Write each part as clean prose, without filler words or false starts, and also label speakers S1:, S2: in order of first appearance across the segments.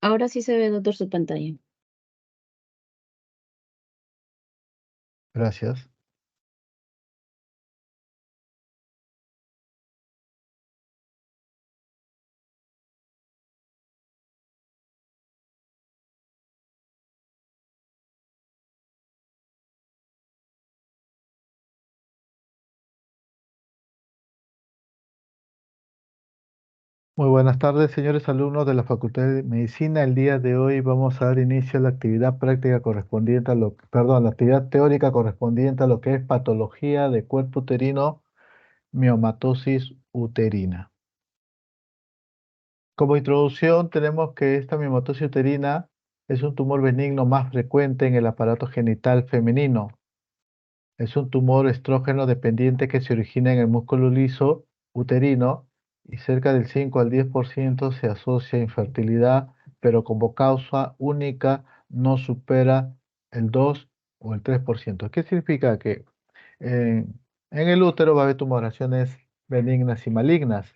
S1: Ahora sí se ve, doctor, su pantalla.
S2: Gracias. Muy buenas tardes, señores alumnos de la Facultad de Medicina. El día de hoy vamos a dar inicio a la actividad práctica correspondiente a la actividad teórica correspondiente a lo que es patología de cuerpo uterino, miomatosis uterina. Como introducción, tenemos que esta miomatosis uterina es un tumor benigno más frecuente en el aparato genital femenino. Es un tumor estrógeno dependiente que se origina en el músculo liso uterino y cerca del 5 al 10% se asocia a infertilidad, pero como causa única no supera el 2 o el 3%. ¿Qué significa? Que en el útero va a haber tumoraciones benignas y malignas.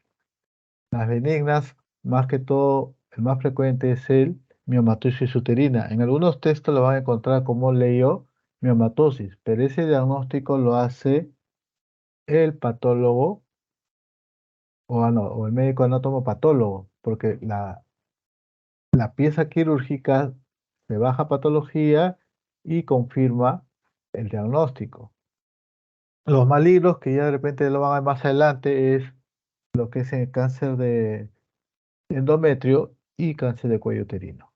S2: Las benignas, más que todo, el más frecuente es el miomatosis uterina. En algunos textos lo van a encontrar como leiomiomatosis, pero ese diagnóstico lo hace el patólogo o el médico anatomopatólogo, porque la pieza quirúrgica se baja patología y confirma el diagnóstico. Los malignos, que ya de repente lo van a ver más adelante, es lo que es el cáncer de endometrio y cáncer de cuello uterino.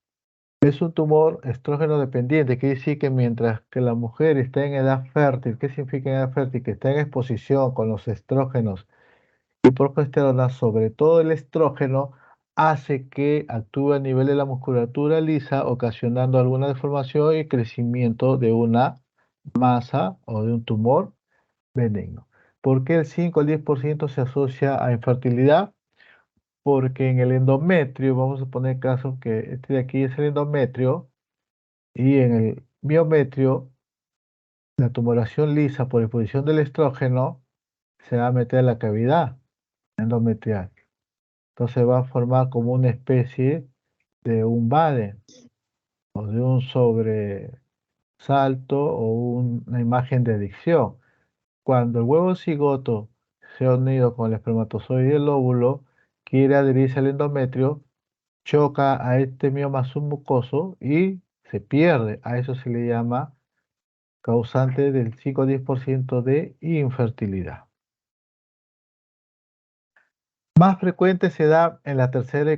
S2: Es un tumor estrógeno dependiente, quiere decir que mientras que la mujer está en edad fértil, ¿qué significa en edad fértil? Que está en exposición con los estrógenos y progesterona, sobre todo el estrógeno, hace que actúe a nivel de la musculatura lisa, ocasionando alguna deformación y crecimiento de una masa o de un tumor benigno. ¿Por qué el 5 al 10% se asocia a infertilidad? Porque en el endometrio, vamos a poner caso que este de aquí es el endometrio, y en el miometrio, la tumoración lisa por exposición del estrógeno se va a meter en la cavidad endometrial. Entonces va a formar como una especie de un Baden o de un sobresalto o una imagen de adicción. Cuando el huevo cigoto se ha unido con el espermatozoide y el óvulo, quiere adherirse al endometrio, choca a este mioma submucoso y se pierde. A eso se le llama causante del 5 a 10% de infertilidad. Más frecuente se da en la tercera y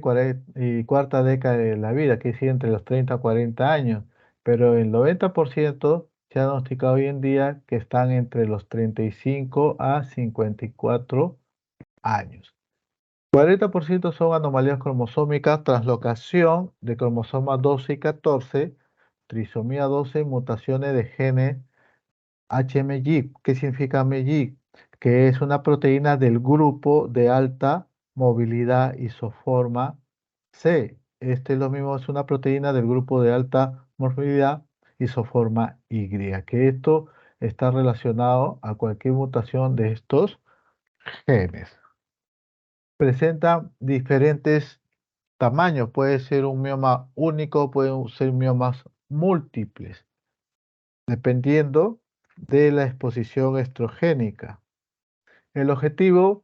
S2: cuarta década de la vida, que es entre los 30 a 40 años, pero el 90% se ha diagnosticado hoy en día que están entre los 35 a 54 años. 40% son anomalías cromosómicas, translocación de cromosomas 12 y 14, trisomía 12, mutaciones de genes HMG. ¿Qué significa HMG? Que es una proteína del grupo de alta movilidad isoforma C. Este es lo mismo, es una proteína del grupo de alta movilidad isoforma Y, que esto está relacionado a cualquier mutación de estos genes. Presenta diferentes tamaños, puede ser un mioma único, pueden ser miomas múltiples, dependiendo de la exposición estrogénica. El objetivo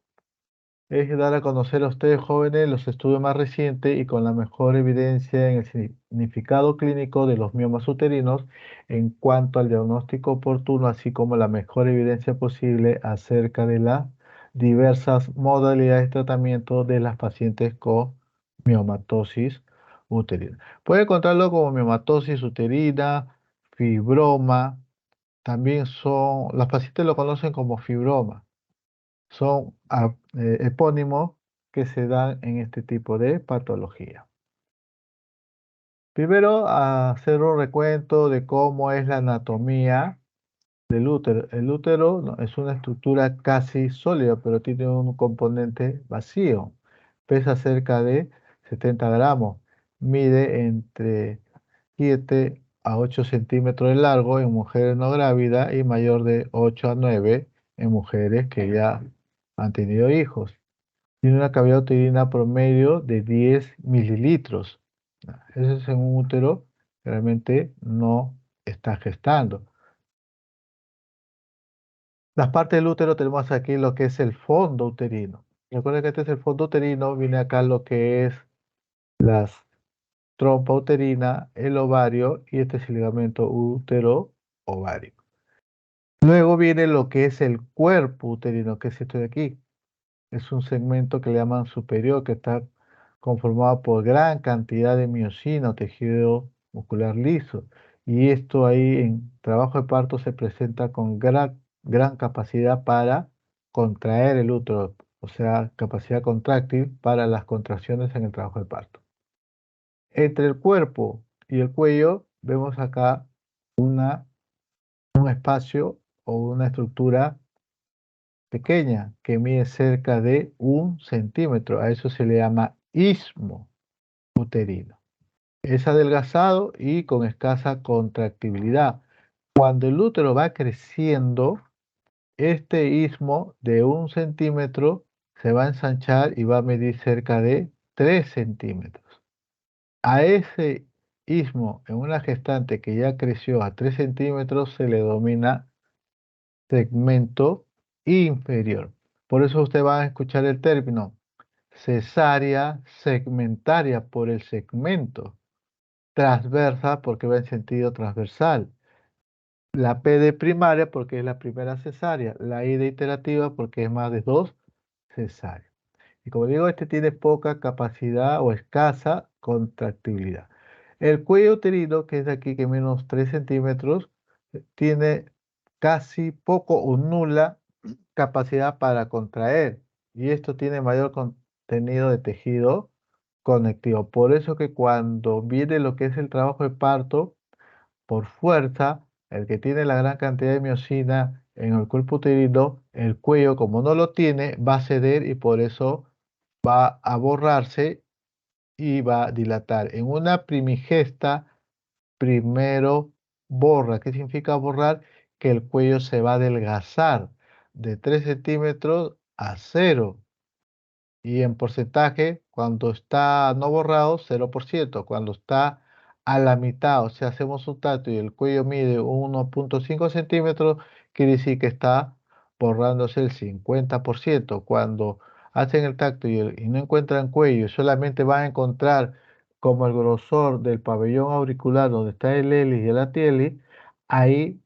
S2: es dar a conocer a ustedes jóvenes los estudios más recientes y con la mejor evidencia en el significado clínico de los miomas uterinos en cuanto al diagnóstico oportuno, así como la mejor evidencia posible acerca de las diversas modalidades de tratamiento de las pacientes con miomatosis uterina. Puede encontrarlo como miomatosis uterina, fibroma, también las pacientes lo conocen como fibroma. Son epónimos que se dan en este tipo de patología. Primero, hacer un recuento de cómo es la anatomía del útero. El útero es una estructura casi sólida, pero tiene un componente vacío. Pesa cerca de 70 gramos. Mide entre 7 a 8 centímetros de largo en mujeres no grávidas y mayor de 8 a 9 en mujeres que ya han tenido hijos. Tiene una cavidad uterina promedio de 10 mililitros. Eso es en un útero que realmente no está gestando. Las partes del útero tenemos aquí lo que es el fondo uterino. Recuerden que este es el fondo uterino, viene acá lo que es las trompa uterina, el ovario y este es el ligamento útero-ovario. Luego viene lo que es el cuerpo uterino, que es esto de aquí. Es un segmento que le llaman superior, que está conformado por gran cantidad de miocina o tejido muscular liso. Y esto ahí en trabajo de parto se presenta con gran capacidad para contraer el útero, o sea, capacidad contráctil para las contracciones en el trabajo de parto. Entre el cuerpo y el cuello vemos acá un espacio o una estructura pequeña que mide cerca de 1 centímetro. A eso se le llama istmo uterino. Es adelgazado y con escasa contractibilidad. Cuando el útero va creciendo, este istmo de 1 centímetro se va a ensanchar y va a medir cerca de 3 centímetros. A ese istmo en una gestante que ya creció a 3 centímetros se le denomina segmento inferior. Por eso usted va a escuchar el término cesárea segmentaria por el segmento, transversa porque va en sentido transversal, la P de primaria porque es la primera cesárea, la I de iterativa porque es más de 2 cesáreas. Y como digo, este tiene poca capacidad o escasa contractibilidad. El cuello uterino, que es de aquí que menos 3 centímetros, tiene casi poco o nula capacidad para contraer y esto tiene mayor contenido de tejido conectivo. Por eso que cuando viene lo que es el trabajo de parto, por fuerza, el que tiene la gran cantidad de miocina en el cuerpo uterino, el cuello, como no lo tiene, va a ceder y por eso va a borrarse y va a dilatar. En una primigesta, primero borra. ¿Qué significa borrar? Que el cuello se va a adelgazar de 3 centímetros a 0. Y en porcentaje, cuando está no borrado, 0%. Cuando está a la mitad, o sea, hacemos un tacto y el cuello mide 1,5 centímetros, quiere decir que está borrándose el 50%. Cuando hacen el tacto y no encuentran cuello, solamente van a encontrar como el grosor del pabellón auricular donde está el hélice y el atiélis, ahí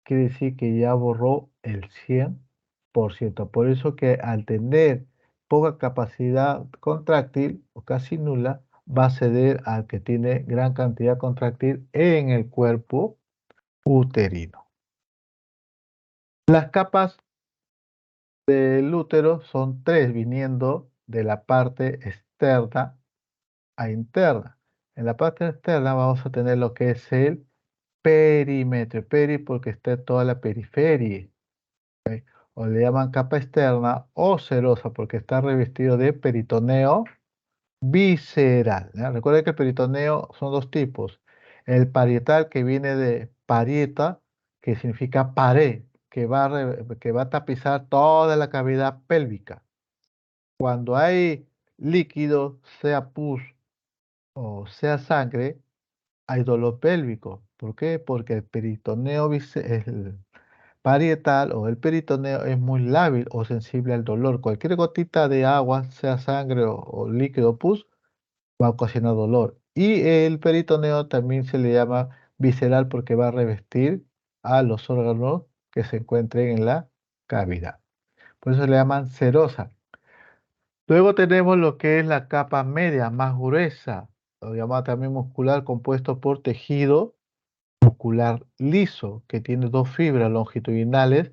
S2: quiere decir que ya borró el 100%. Por eso que al tener poca capacidad contráctil o casi nula, va a ceder al que tiene gran cantidad contráctil en el cuerpo uterino. Las capas del útero son tres, viniendo de la parte externa a interna. En la parte externa vamos a tener lo que es el perímetro, peri porque está toda la periferia. O le llaman capa externa o serosa porque está revestido de peritoneo visceral. ¿Ya? Recuerden que el peritoneo son dos tipos. El parietal que viene de parieta, que significa pared, que va a tapizar toda la cavidad pélvica. Cuando hay líquido, sea pus o sea sangre, hay dolor pélvico. ¿Por qué? Porque el peritoneo visceral parietal o el peritoneo es muy lábil o sensible al dolor. Cualquier gotita de agua, sea sangre o líquido pus, va a ocasionar dolor. Y el peritoneo también se le llama visceral porque va a revestir a los órganos que se encuentren en la cavidad. Por eso le llaman serosa. Luego tenemos lo que es la capa media, más gruesa, lo llamamos también muscular, compuesto por tejido muscular liso, que tiene dos fibras longitudinales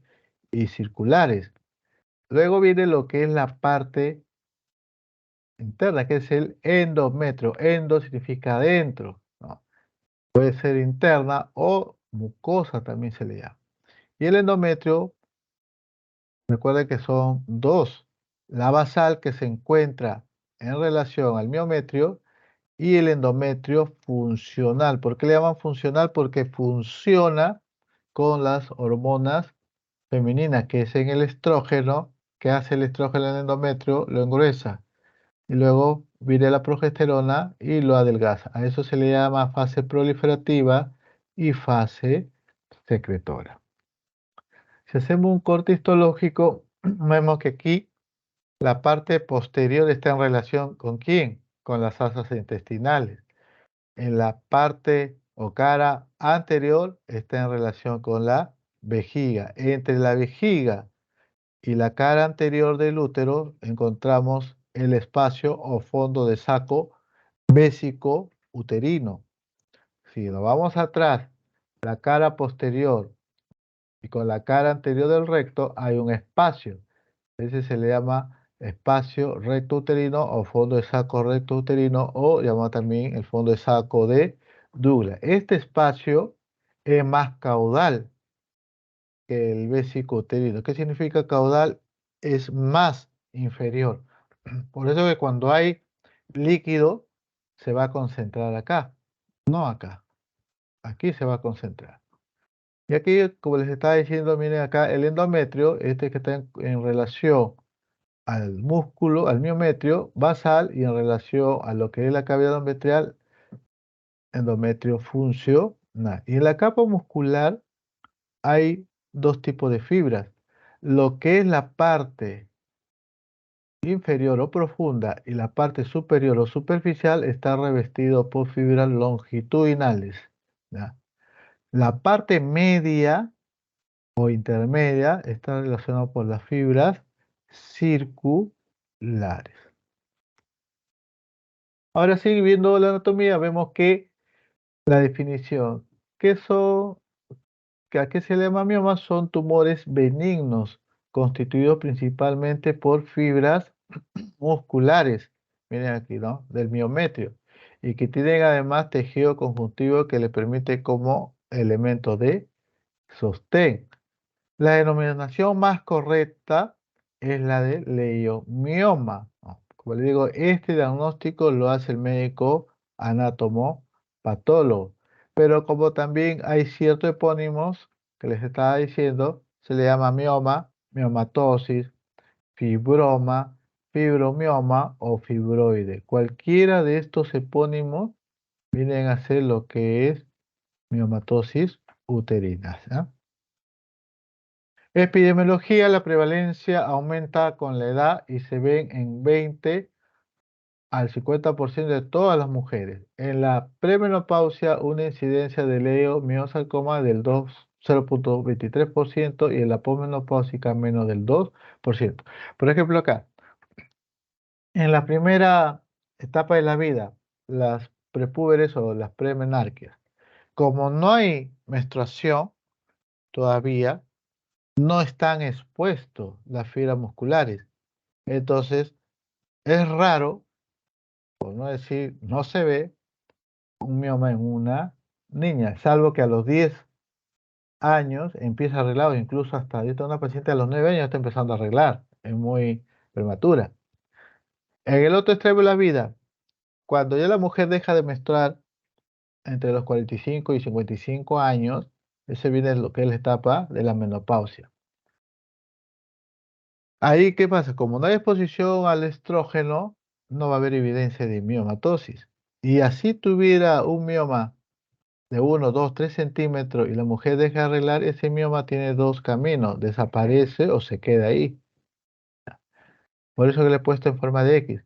S2: y circulares. Luego viene lo que es la parte interna, que es el endometrio. Endo significa adentro, ¿no? Puede ser interna o mucosa también se le llama. Y el endometrio, recuerda que son dos. La basal que se encuentra en relación al miometrio y el endometrio funcional. ¿Por qué le llaman funcional? Porque funciona con las hormonas femeninas, que es en el estrógeno, que hace el estrógeno en el endometrio, lo engruesa. y luego viene la progesterona y lo adelgaza. A eso se le llama fase proliferativa y fase secretora. Si hacemos un corte histológico, vemos que aquí la parte posterior está en relación ¿con quién? Con las asas intestinales. En la parte o cara anterior está en relación con la vejiga. Entre la vejiga y la cara anterior del útero encontramos el espacio o fondo de saco vésico uterino. Si nos vamos atrás, la cara posterior y con la cara anterior del recto hay un espacio. Ese se le llama espacio recto uterino o fondo de saco recto uterino o llamado también el fondo de saco de Douglas. Este espacio es más caudal que el vésico uterino. ¿Qué significa caudal? Es más inferior. Por eso que cuando hay líquido se va a concentrar acá, no acá. Aquí se va a concentrar. Y aquí, como les estaba diciendo, miren acá el endometrio, este que está en relación al músculo, al miometrio basal y en relación a lo que es la cavidad endometrial, endometrio funcional. Y en la capa muscular hay dos tipos de fibras. Lo que es la parte inferior o profunda y la parte superior o superficial está revestido por fibras longitudinales. ¿Ya? La parte media o intermedia está relacionada por las fibras circulares. Ahora sí, viendo la anatomía, vemos que la definición, ¿qué son, a qué se le llama mioma? Son tumores benignos, constituidos principalmente por fibras musculares, miren aquí, ¿no? Del miometrio, y que tienen además tejido conjuntivo que le permite como elemento de sostén. La denominación más correcta es la de leiomioma, ¿no? Como le digo, este diagnóstico lo hace el médico anatomo-patólogo, pero como también hay ciertos epónimos que les estaba diciendo, se le llama mioma, miomatosis, fibroma, fibromioma o fibroide. Cualquiera de estos epónimos vienen a ser lo que es miomatosis uterina, ¿ya? Epidemiología, la prevalencia aumenta con la edad y se ven en 20 al 50% de todas las mujeres. En la premenopausia, una incidencia de leiomiosarcoma del 0,23% y en la posmenopáusica menos del 2%. Por ejemplo, acá, en la primera etapa de la vida, las prepúberes o las premenarquias, como no hay menstruación todavía, no están expuestos las fibras musculares. Entonces, es raro, por no decir, no se ve un mioma en una niña, salvo que a los 10 años empieza a arreglar, o incluso hasta, yo tengo una paciente a los 9 años está empezando a arreglar, es muy prematura. En el otro extremo de la vida, cuando ya la mujer deja de menstruar entre los 45 y 55 años, ese viene lo que es la etapa de la menopausia. Ahí, ¿qué pasa? Como no hay exposición al estrógeno, no va a haber evidencia de miomatosis. Y así tuviera un mioma de 1, 2, 3 centímetros y la mujer deja de arreglar, ese mioma tiene dos caminos, desaparece o se queda ahí. Por eso que le he puesto en forma de X.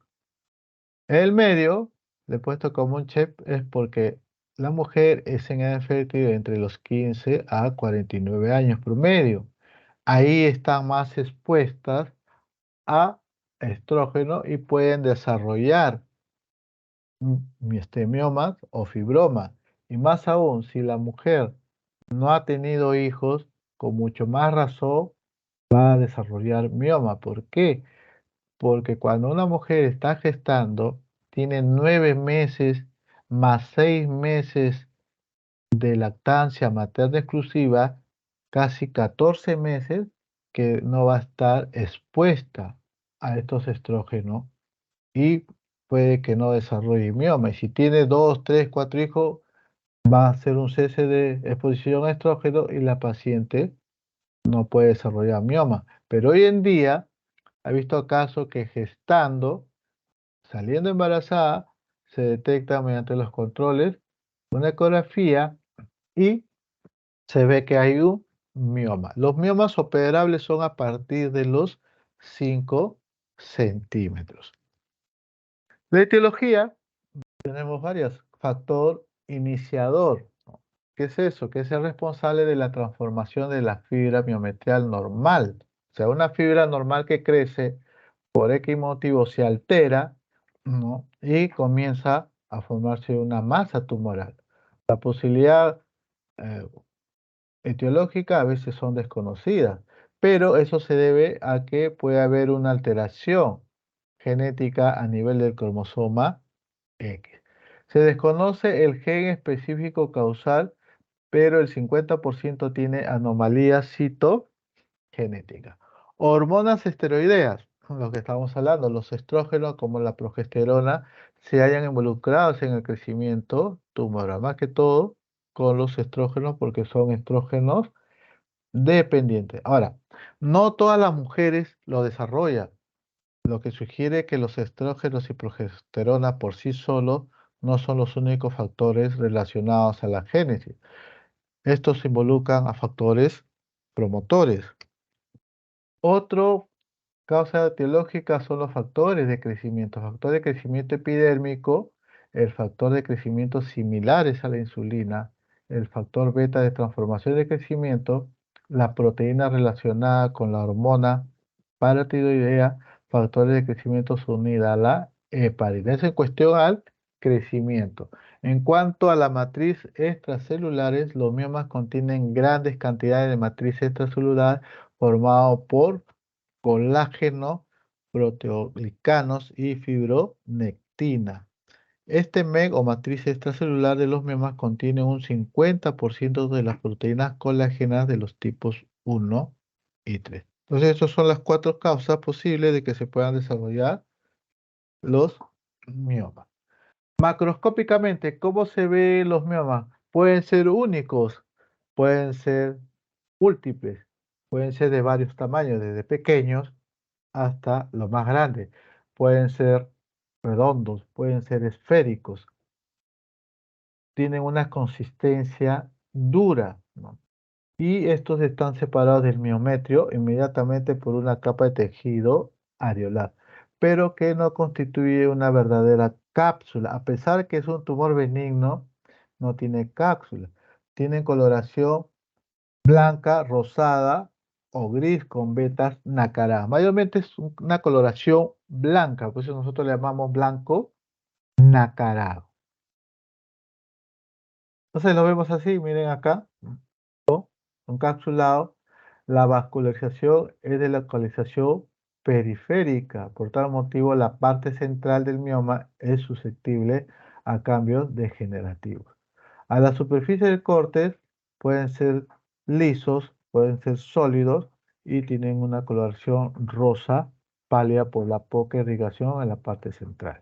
S2: El medio, le he puesto como un check, es porque la mujer es en edad fértil entre los 15 a 49 años promedio. Ahí están más expuestas a estrógeno y pueden desarrollar miomas o fibromas. Y más aún, si la mujer no ha tenido hijos, con mucho más razón va a desarrollar mioma. ¿Por qué? Porque cuando una mujer está gestando, tiene 9 meses más 6 meses de lactancia materna exclusiva, casi 14 meses que no va a estar expuesta a estos estrógenos y puede que no desarrolle mioma. Y si tiene 2, 3, 4 hijos, va a ser un cese de exposición a estrógeno y la paciente no puede desarrollar mioma. Pero hoy en día, he visto casos que gestando Saliendo embarazada, se detecta mediante los controles, una ecografía y se ve que hay un mioma. Los miomas operables son a partir de los 5 centímetros. De etiología, tenemos varios. Factor iniciador. ¿Qué es eso? Que es el responsable de la transformación de la fibra miometrial normal. O sea, una fibra normal que crece por X motivo se altera, ¿no? Y comienza a formarse una masa tumoral. La posibilidad eh, etiológica a veces son desconocidas, pero eso se debe a que puede haber una alteración genética a nivel del cromosoma X. Se desconoce el gen específico causal, pero el 50% tiene anomalías citogenéticas. Hormonas esteroideas, lo que estamos hablando, los estrógenos como la progesterona se hayan involucrados en el crecimiento tumoral, más que todo con los estrógenos porque son estrógenos dependientes. Ahora, no todas las mujeres lo desarrollan, lo que sugiere que los estrógenos y progesterona por sí solos no son los únicos factores relacionados a la génesis. Estos involucran a factores promotores. Otro causa etiológica son los factores de crecimiento. Factor de crecimiento epidérmico, el factor de crecimiento similares a la insulina, el factor beta de transformación de crecimiento, la proteína relacionada con la hormona paratiroidea, factores de crecimiento unida a la heparina. Es en cuestión al crecimiento. En cuanto a la matriz extracelulares, los miomas contienen grandes cantidades de matriz extracelular formado por colágeno, proteoglicanos y fibronectina. Este MEG o matriz extracelular de los miomas contiene un 50% de las proteínas colágenas de los tipos 1 y 3. Entonces, estas son las 4 causas posibles de que se puedan desarrollar los miomas. Macroscópicamente, ¿cómo se ven los miomas? Pueden ser únicos, pueden ser múltiples, pueden ser de varios tamaños, desde pequeños hasta los más grandes. Pueden ser redondos, pueden ser esféricos, tienen una consistencia dura, ¿no? Y estos están separados del miometrio inmediatamente por una capa de tejido areolar, pero que no constituye una verdadera cápsula. A pesar que es un tumor benigno, no tiene cápsula. Tienen coloración blanca, rosada o gris con vetas nacaradas. Mayormente es una coloración blanca, por eso nosotros le llamamos blanco nacarado. Entonces lo vemos así, miren acá, encapsulado. La vascularización es de localización periférica. Por tal motivo, la parte central del mioma es susceptible a cambios degenerativos. A la superficie del corte pueden ser lisos, pueden ser sólidos y tienen una coloración rosa pálida por la poca irrigación en la parte central.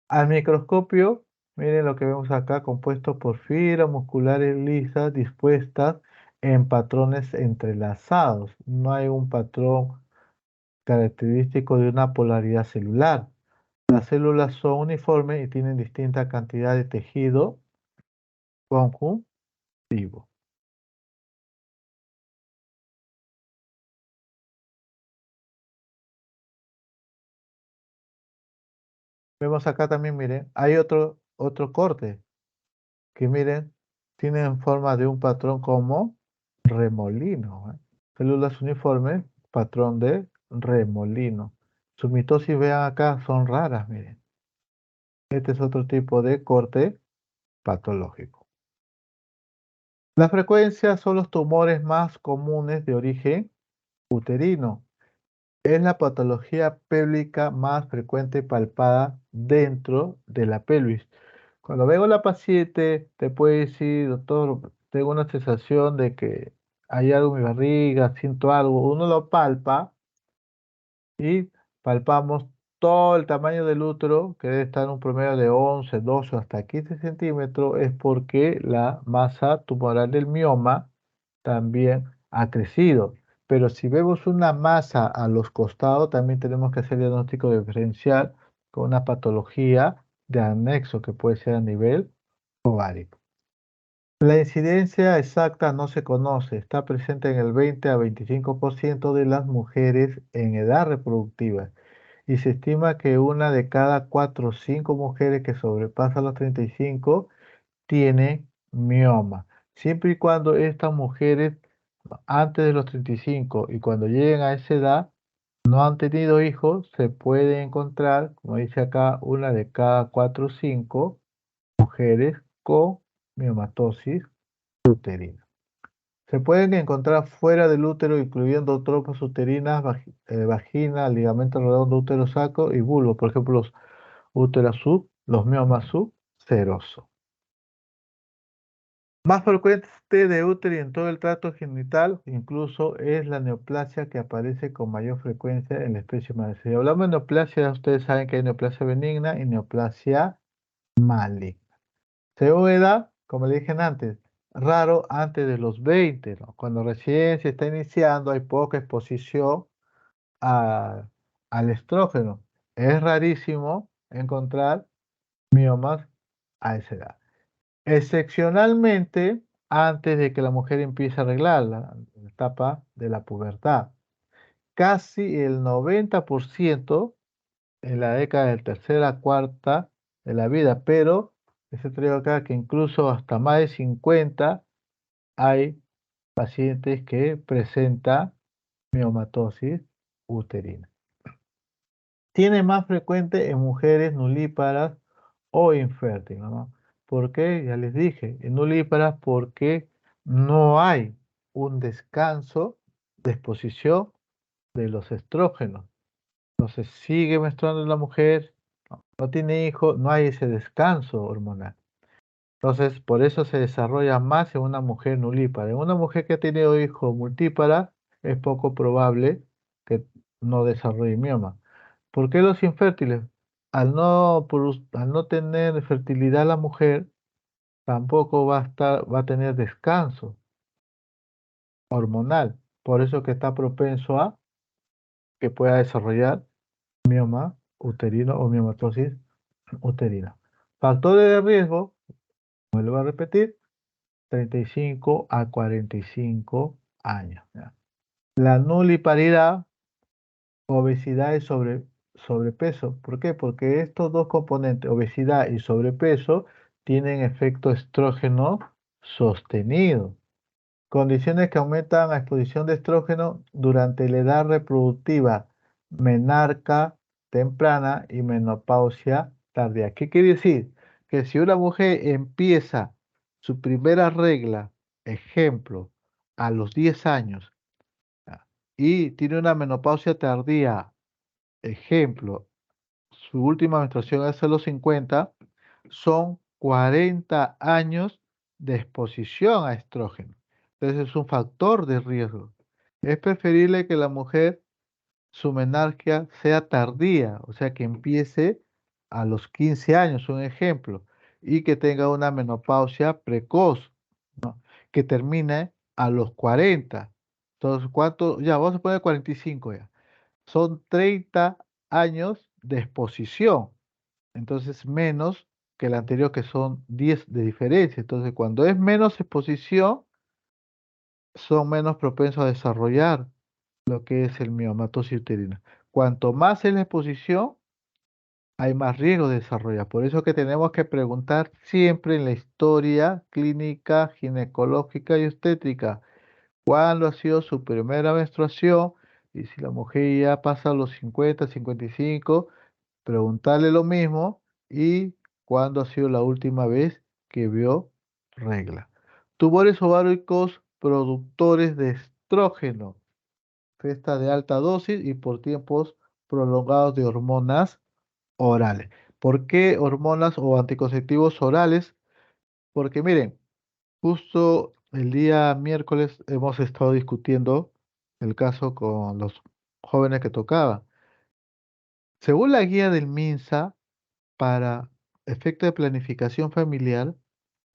S2: Al microscopio, miren lo que vemos acá, compuesto por fibras musculares lisas dispuestas en patrones entrelazados. No hay un patrón característico de una polaridad celular. Las células son uniformes y tienen distinta cantidad de tejido conjuntivo. Vemos acá también, miren, hay otro corte que miren, tiene en forma de un patrón como remolino, ¿eh? Células uniformes, patrón de remolino. Su mitosis, vean acá, son raras, miren. Este es otro tipo de corte patológico. La frecuencia son los tumores más comunes de origen uterino. Es la patología pélvica más frecuente palpada dentro de la pelvis. Cuando veo a la paciente, te puede decir, doctor, tengo una sensación de que hay algo en mi barriga, siento algo. Uno lo palpa y palpamos todo el tamaño del útero, que debe estar en un promedio de 11, 12 hasta 15 centímetros, es porque la masa tumoral del mioma también ha crecido. Pero si vemos una masa a los costados, también tenemos que hacer diagnóstico diferencial con una patología de anexo que puede ser a nivel ovárico. La incidencia exacta no se conoce, está presente en el 20 a 25% de las mujeres en edad reproductiva y se estima que una de cada 4 o 5 mujeres que sobrepasan los 35 tiene mioma, siempre y cuando estas mujeres antes de los 35 y cuando lleguen a esa edad no han tenido hijos, se puede encontrar, como dice acá, una de cada 4 o 5 mujeres con miomatosis uterina. Se pueden encontrar fuera del útero, incluyendo tropas uterinas, vagina, ligamento redondo, útero sacro y bulbo, por ejemplo, los úteros sub, los miomas subserosos. Más frecuente de útero y en todo el tracto genital, incluso es la neoplasia que aparece con mayor frecuencia en la especie humana. Si hablamos de neoplasia, ustedes saben que hay neoplasia benigna y neoplasia maligna. Según edad, como le dije antes, raro antes de los 20, ¿no? Cuando recién se está iniciando hay poca exposición a- al estrógeno. Es rarísimo encontrar miomas a esa edad. Excepcionalmente, antes de que la mujer empiece a arreglar la etapa de la pubertad. Casi el 90% en la década del tercera, cuarta de la vida, pero ese traigo acá que incluso hasta más de 50 hay pacientes que presentan miomatosis uterina. Tiene más frecuente en mujeres nulíparas o infértiles, ¿no? ¿Por qué? Ya les dije, en nulíparas porque no hay un descanso de exposición de los estrógenos. Entonces sigue menstruando la mujer, no tiene hijos, no hay ese descanso hormonal. Entonces, por eso se desarrolla más en una mujer nulípara. En una mujer que ha tenido hijos multípara, es poco probable que no desarrolle mioma. ¿Por qué los infértiles? Al no tener fertilidad la mujer, tampoco va a tener descanso hormonal. Por eso que está propenso a que pueda desarrollar mioma uterino o miomatosis uterina. Factores de riesgo, vuelvo a repetir, 35 a 45 años. ¿Ya? La nuliparidad, obesidad y sobrepeso. ¿Por qué? Porque estos dos componentes, obesidad y sobrepeso, tienen efecto estrógeno sostenido. Condiciones que aumentan la exposición de estrógeno durante la edad reproductiva, menarca temprana y menopausia tardía. ¿Qué quiere decir? Que si una mujer empieza su primera regla, ejemplo, a los 10 años, ¿ya? Y tiene una menopausia tardía, ejemplo, su última menstruación es a los 50, son 40 años de exposición a estrógeno. Entonces es un factor de riesgo. Es preferible que la mujer, su menarquia sea tardía, o sea, que empiece a los 15 años, un ejemplo, y que tenga una menopausia precoz, que termine a los 40. Entonces, ¿cuánto? Ya, vamos a poner 45 ya. Son 30 años de exposición. Entonces, menos que el anterior, que son 10 de diferencia. Entonces, cuando es menos exposición, son menos propensos a desarrollar lo que es el miomatosis uterina. Cuanto más es la exposición, hay más riesgo de desarrollar. Por eso que tenemos que preguntar siempre en la historia clínica, ginecológica y obstétrica, ¿cuándo ha sido su primera menstruación? Y si la mujer ya pasa los 50, 55, preguntarle lo mismo y cuándo ha sido la última vez que vio regla. Tumores ováricos productores de estrógeno, fiesta de alta dosis y por tiempos prolongados de hormonas orales. ¿Por qué hormonas o anticonceptivos orales? Porque miren, justo el día miércoles hemos estado discutiendo el caso con los jóvenes que tocaba. Según la guía del MINSA, para efecto de planificación familiar,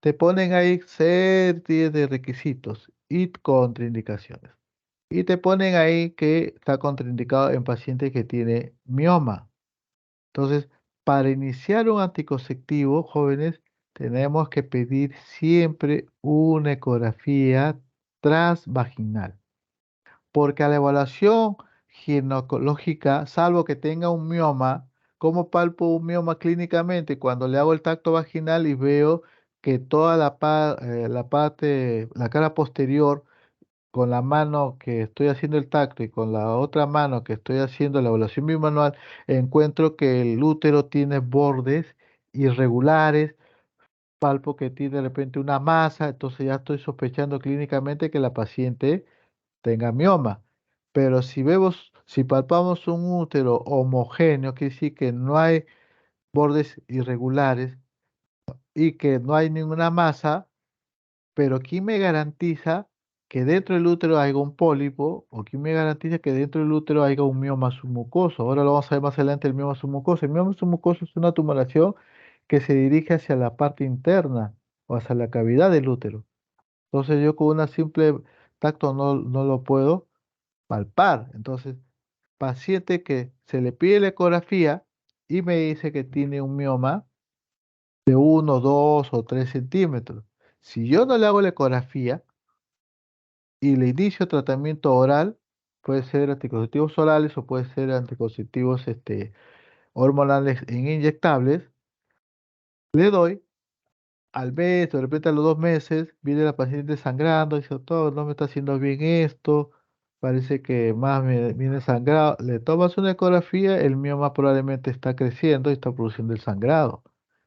S2: te ponen ahí serie de requisitos y contraindicaciones. y te ponen ahí que está contraindicado en pacientes que tiene mioma. Entonces, para iniciar un anticonceptivo, jóvenes, tenemos que pedir siempre una ecografía transvaginal, porque a la evaluación ginecológica, salvo que tenga un mioma, ¿cómo palpo un mioma clínicamente? Cuando le hago el tacto vaginal y veo que toda la parte, la cara posterior, con la mano que estoy haciendo el tacto y con la otra mano que estoy haciendo la evaluación bimanual, encuentro que el útero tiene bordes irregulares, palpo que tiene de repente una masa, entonces ya estoy sospechando clínicamente que la paciente tenga mioma. Pero si palpamos un útero homogéneo, quiere decir que no hay bordes irregulares y que no hay ninguna masa, pero ¿quién me garantiza que dentro del útero haya un pólipo o quién me garantiza que dentro del útero haya un mioma submucoso? Ahora lo vamos a ver más adelante el mioma submucoso. El mioma submucoso es una tumoración que se dirige hacia la parte interna o hacia la cavidad del útero. Entonces yo con una simple tacto no lo puedo palpar. Entonces, paciente que se le pide la ecografía y me dice que tiene un mioma de 1, 2 o 3 centímetros. Si yo no le hago la ecografía y le inicio tratamiento oral, puede ser anticonceptivos orales o puede ser anticonceptivos hormonales inyectables, le doy al mes, de repente a los 2 meses, viene la paciente sangrando, dice, doctor, no me está haciendo bien esto, parece que más me viene sangrado. Le tomas una ecografía, el mioma probablemente está creciendo y está produciendo el sangrado.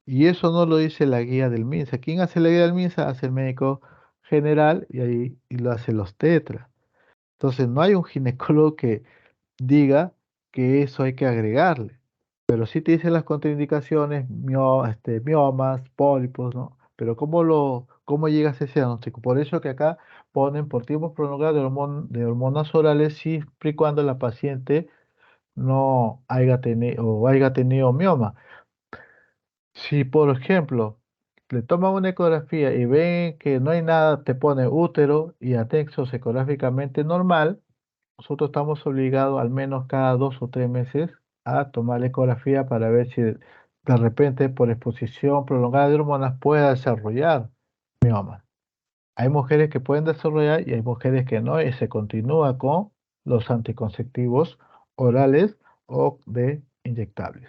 S2: Y eso no lo dice la guía del MINSA. ¿Quién hace la guía del MINSA? Hace el médico general y ahí y lo hace los tetras. Entonces no hay un ginecólogo que diga que eso hay que agregarle. Pero sí te dice las contraindicaciones, miomas, pólipos, ¿no? Pero ¿cómo llegas a ese diagnóstico? Por eso que acá ponen por tiempos prolongados de hormonas orales siempre y cuando la paciente no haya tenido mioma. Si, por ejemplo, le toman una ecografía y ven que no hay nada, te pone útero y anexos ecográficamente normal, nosotros estamos obligados al menos cada 2 o 3 meses a tomar la ecografía para ver si de repente por exposición prolongada de hormonas puede desarrollar mioma. Hay mujeres que pueden desarrollar y hay mujeres que no y se continúa con los anticonceptivos orales o de inyectables.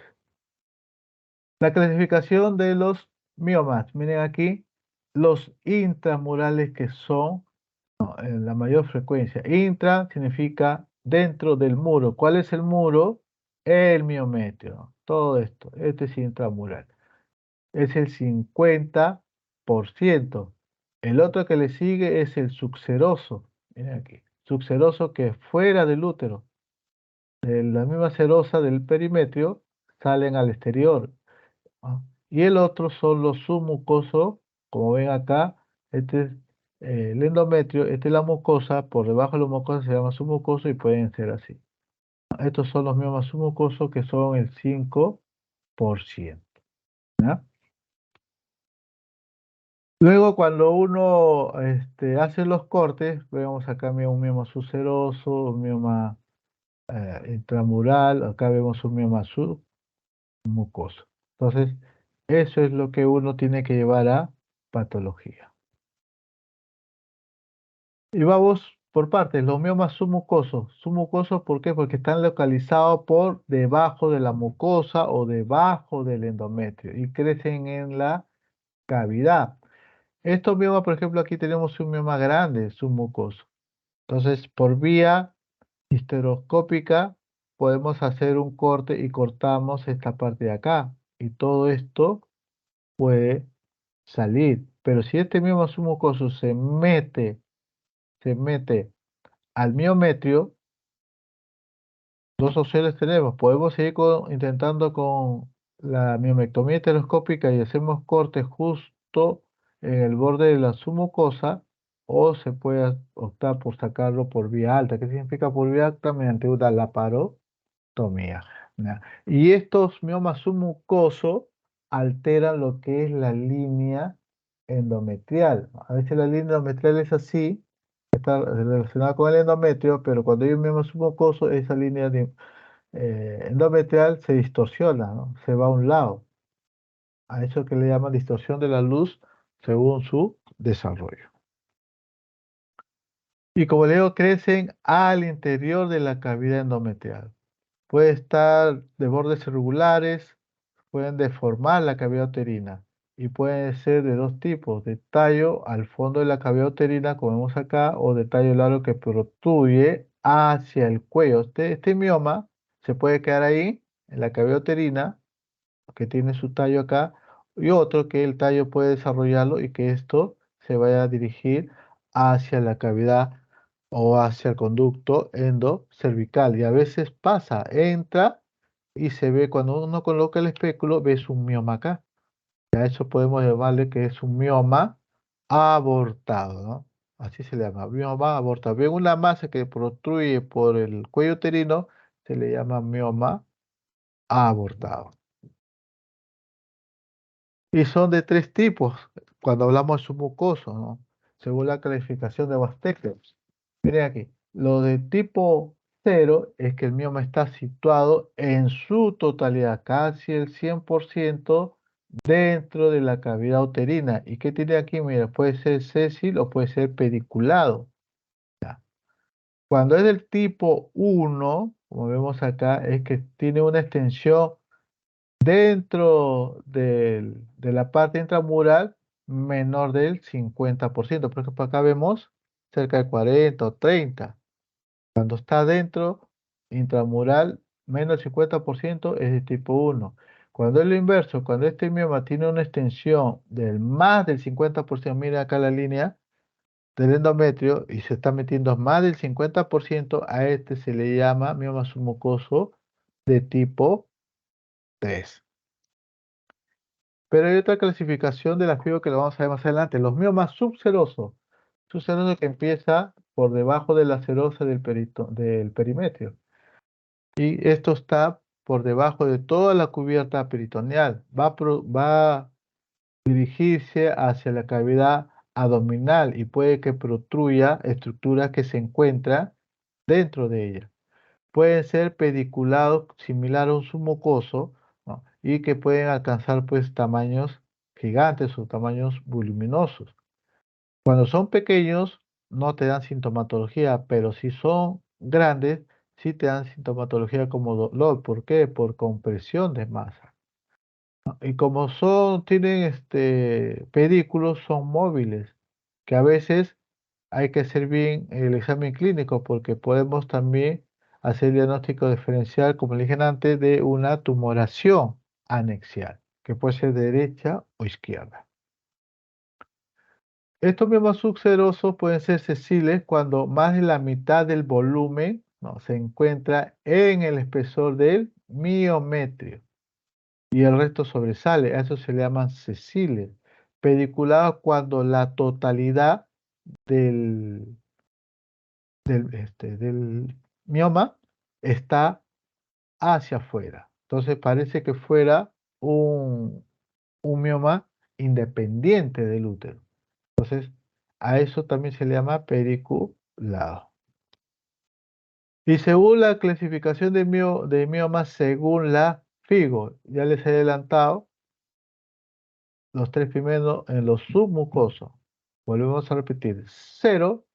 S2: La clasificación de los miomas. Miren aquí los intramurales que son en la mayor frecuencia. Intra significa dentro del muro. ¿Cuál es el muro? El miometrio. Todo esto. Este es intramural. Es el 50%. El otro que le sigue es el subseroso. Miren aquí. Subseroso que es fuera del útero. De la misma serosa del perimetrio salen al exterior. ¿No? Y el otro son los submucosos, como ven acá, este es el endometrio, esta es la mucosa, por debajo de la mucosa se llama submucoso y pueden ser así. Estos son los miomas submucosos que son el 5%. ¿Ya? Luego cuando uno hace los cortes, vemos acá un mioma subseroso, un mioma intramural, acá vemos un mioma submucoso. Entonces, eso es lo que uno tiene que llevar a patología. Y vamos por partes, los miomas submucosos. Submucosos, ¿por qué? Porque están localizados por debajo de la mucosa o debajo del endometrio y crecen en la cavidad. Estos miomas, por ejemplo, aquí tenemos un mioma grande, submucoso. Entonces, por vía histeroscópica podemos hacer un corte y cortamos esta parte de acá. Y todo esto puede salir. Pero si este mioma submucoso se mete al miometrio, dos opciones tenemos. Podemos seguir intentando con la miomectomía heteroscópica y hacemos cortes justo en el borde de la submucosa, o se puede optar por sacarlo por vía alta. ¿Qué significa por vía alta? Mediante una laparotomía. ¿Ya? Y estos miomas submucosos alteran lo que es la línea endometrial. A veces la línea endometrial es así está relacionada con el endometrio, pero cuando hay un mioma submucoso, esa línea endometrial se distorsiona, ¿no? Se va a un lado. A eso que le llaman distorsión de la luz según su desarrollo. Y como le digo, crecen al interior de la cavidad endometrial. Puede estar de bordes irregulares, pueden deformar la cavidad uterina y pueden ser de dos tipos, de tallo al fondo de la cavidad uterina, como vemos acá, o de tallo largo que protruye hacia el cuello. Este mioma se puede quedar ahí, en la cavidad uterina, que tiene su tallo acá, y otro que el tallo puede desarrollarlo y que esto se vaya a dirigir hacia la cavidad o hacia el conducto endocervical. Y a veces pasa, entra y se ve, cuando uno coloca el espéculo, ves un mioma acá. A eso podemos llamarle que es un mioma abortado, ¿no? Así se le llama, mioma abortado. Bien, una masa que protruye por el cuello uterino se le llama mioma abortado. Y son de tres tipos cuando hablamos de submucoso, ¿no? Según la clasificación de Bastécler. Miren aquí, lo de tipo cero es que el mioma está situado en su totalidad, casi el 100% dentro de la cavidad uterina. ¿Y qué tiene aquí? Mira, puede ser sésil o puede ser pediculado. Ya. Cuando es del tipo uno, como vemos acá, es que tiene una extensión dentro de la parte intramural menor del 50%. Por ejemplo, acá vemos cerca de 40 o 30. Cuando está dentro, intramural, menos del 50% es de tipo uno. Cuando es lo inverso, cuando este mioma tiene una extensión del más del 50%, mira acá la línea del endometrio y se está metiendo más del 50%, a este se le llama mioma submucoso de tipo 3. Pero hay otra clasificación de la fibra que lo vamos a ver más adelante. Los miomas subserosos. Subseroso que empieza por debajo de la serosa del perimetrio. Y esto está por debajo de toda la cubierta peritoneal. Va a dirigirse hacia la cavidad abdominal y puede que protruya estructuras que se encuentran dentro de ella. Pueden ser pediculados similar a un submucoso, ¿no? Y que pueden alcanzar pues tamaños gigantes o tamaños voluminosos. Cuando son pequeños no te dan sintomatología, pero si son grandes sí te dan sintomatología como dolor. ¿Por qué? Por compresión de masa. Y como tienen pedículos, son móviles, que a veces hay que hacer bien el examen clínico porque podemos también hacer diagnóstico diferencial, como le dije antes, de una tumoración anexial, que puede ser derecha o izquierda. Estos miomas subserosos pueden ser sesiles cuando más de la mitad del volumen, ¿no?, se encuentra en el espesor del miometrio y el resto sobresale. A eso se le llaman sesiles. Pediculados cuando la totalidad del, del mioma está hacia afuera. Entonces parece que fuera un mioma independiente del útero. Entonces a eso también se le llama pediculado. Y según la clasificación de miomas, según la FIGO, ya les he adelantado, los tres primeros en los submucosos. Volvemos a repetir, cero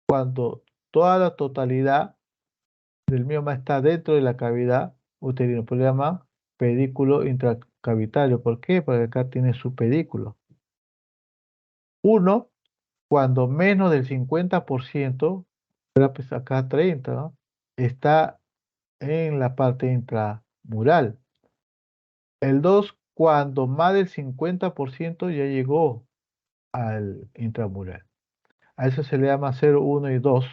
S2: cuando toda la totalidad del mioma está dentro de la cavidad uterina. Por eso se llama pedículo intracavitario. ¿Por qué? Porque acá tiene su pedículo. Uno, cuando menos del 50%, pero pues acá 30, ¿no?, está en la parte intramural. El 2, cuando más del 50% ya llegó al intramural. A eso se le llama 0, 1 y 2.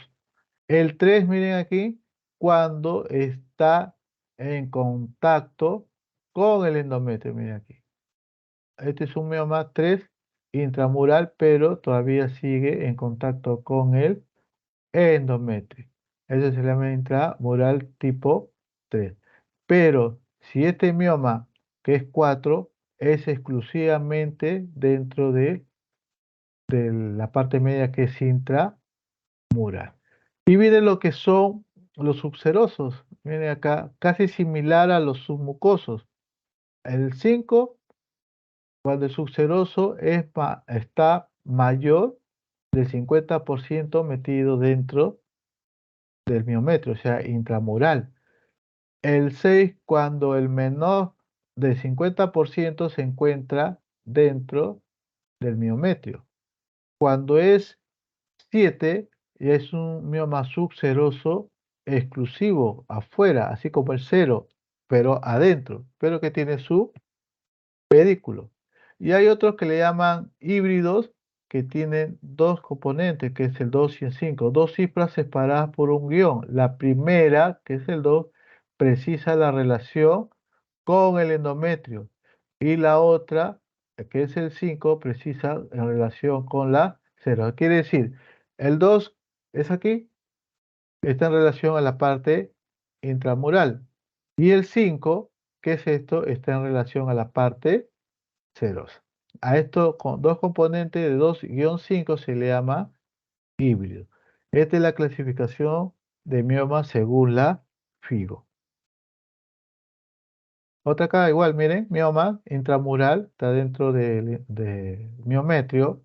S2: El 3, miren aquí, cuando está en contacto con el endometrio, miren aquí. Este es un mioma 3 intramural, pero todavía sigue en contacto con el endometrio. Eso se llama intramural tipo 3. Pero si este mioma, que es 4, es exclusivamente dentro de la parte media que es intramural, mural. Y miren lo que son los subserosos. Miren acá, casi similar a los submucosos. El 5, cuando el subseroso está mayor del 50% metido dentro del miometrio, o sea, intramural. El 6, cuando el menor del 50% se encuentra dentro del miometrio. Cuando es 7, es un mioma subseroso exclusivo, afuera, así como el 0, pero adentro, pero que tiene su pedículo. Y hay otros que le llaman híbridos que tienen dos componentes, que es el 2 y el 5, dos cifras separadas por un guión. La primera, que es el 2, precisa la relación con el endometrio y la otra, que es el 5, precisa la relación con la 0. Quiere decir, el 2 es aquí, está en relación a la parte intramural y el 5, que es esto, está en relación a la parte ceros. A esto con dos componentes de 2-5 se le llama híbrido. Esta es la clasificación de mioma según la FIGO. Otra acá igual, miren, mioma intramural, está dentro de miometrio.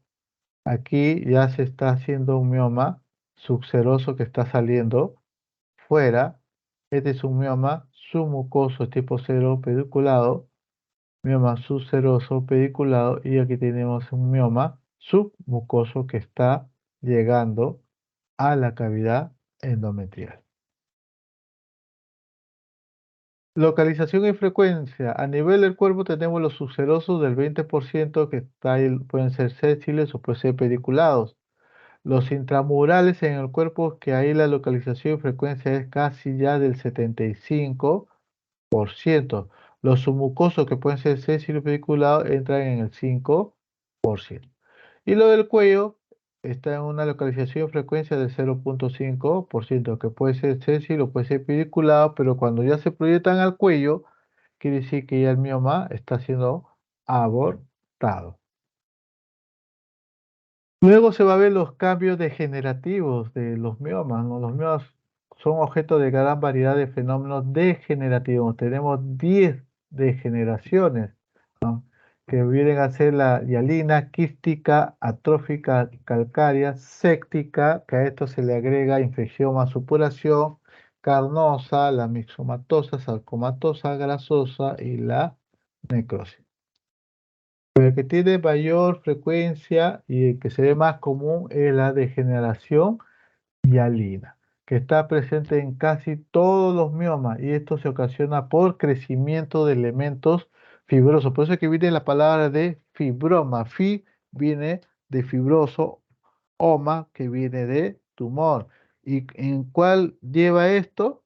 S2: Aquí ya se está haciendo un mioma subseroso que está saliendo fuera. Este es un mioma submucoso tipo 0 pediculado, mioma subseroso pediculado, y aquí tenemos un mioma submucoso que está llegando a la cavidad endometrial. Localización y frecuencia. A nivel del cuerpo tenemos los subserosos del 20% que está ahí, pueden ser sésiles o pueden ser pediculados. Los intramurales en el cuerpo, que ahí la localización y frecuencia es casi ya del 75%. Los submucosos, que pueden ser sésiles o pediculados, entran en el 5%. Y lo del cuello está en una localización y frecuencia de 0.5%, que puede ser sésil o puede ser pediculado, pero cuando ya se proyectan al cuello, quiere decir que ya el mioma está siendo abortado. Luego se va a ver los cambios degenerativos de los miomas, ¿no? Los miomas son objeto de gran variedad de fenómenos degenerativos. Tenemos 10 degeneraciones, ¿no? Que vienen a ser la hialina, quística, atrófica, calcárea, séptica, que a esto se le agrega infección más supuración, carnosa, la mixomatosa, sarcomatosa, grasosa y la necrosis. El que tiene mayor frecuencia y el que se ve más común es la degeneración hialina, que está presente en casi todos los miomas, y esto se ocasiona por crecimiento de elementos fibrosos. Por eso es que viene la palabra de fibroma. Fi viene de fibroso, oma, que viene de tumor. ¿Y en cuál lleva esto?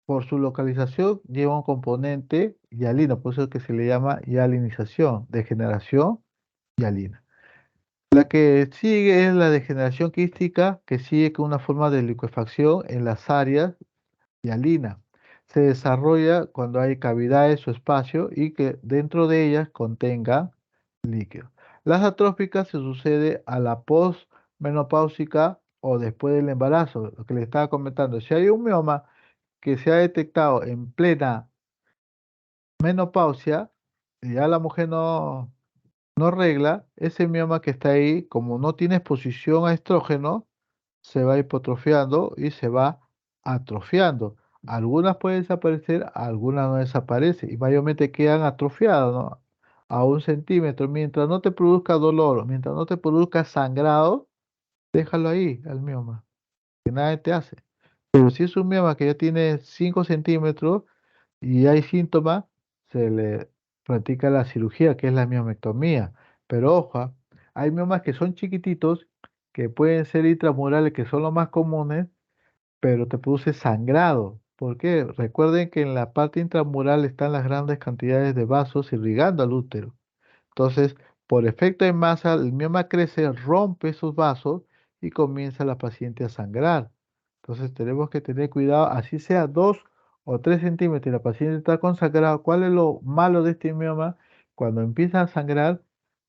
S2: Por su localización lleva un componente hialino, por eso es que se le llama hialinización, degeneración hialina. La que sigue es la degeneración quística, que sigue con una forma de liquefacción en las áreas hialina. Se desarrolla cuando hay cavidades o espacio y que dentro de ellas contenga líquido. Las atróficas se sucede a la postmenopáusica o después del embarazo, lo que le estaba comentando. Si hay un mioma que se ha detectado en plena menopausia, y ya la mujer no regla, ese mioma que está ahí, como no tiene exposición a estrógeno, se va hipotrofiando y se va atrofiando. Algunas pueden desaparecer, algunas no desaparecen y mayormente quedan atrofiadas, ¿no? A 1 centímetro. Mientras no te produzca dolor, mientras no te produzca sangrado, déjalo ahí, al mioma, que nada te hace. Pero si es un mioma que ya tiene 5 centímetros, y hay síntomas, se le practica la cirugía, que es la miomectomía. Pero ojo, hay miomas que son chiquititos, que pueden ser intramurales, que son los más comunes, pero te produce sangrado. ¿Por qué? Recuerden que en la parte intramural están las grandes cantidades de vasos irrigando al útero. Entonces, por efecto en masa, el mioma crece, rompe esos vasos y comienza la paciente a sangrar. Entonces, tenemos que tener cuidado, así sea 2 o 3 centímetros y la paciente está con sangrado. ¿Cuál es lo malo de este mioma? Cuando empieza a sangrar,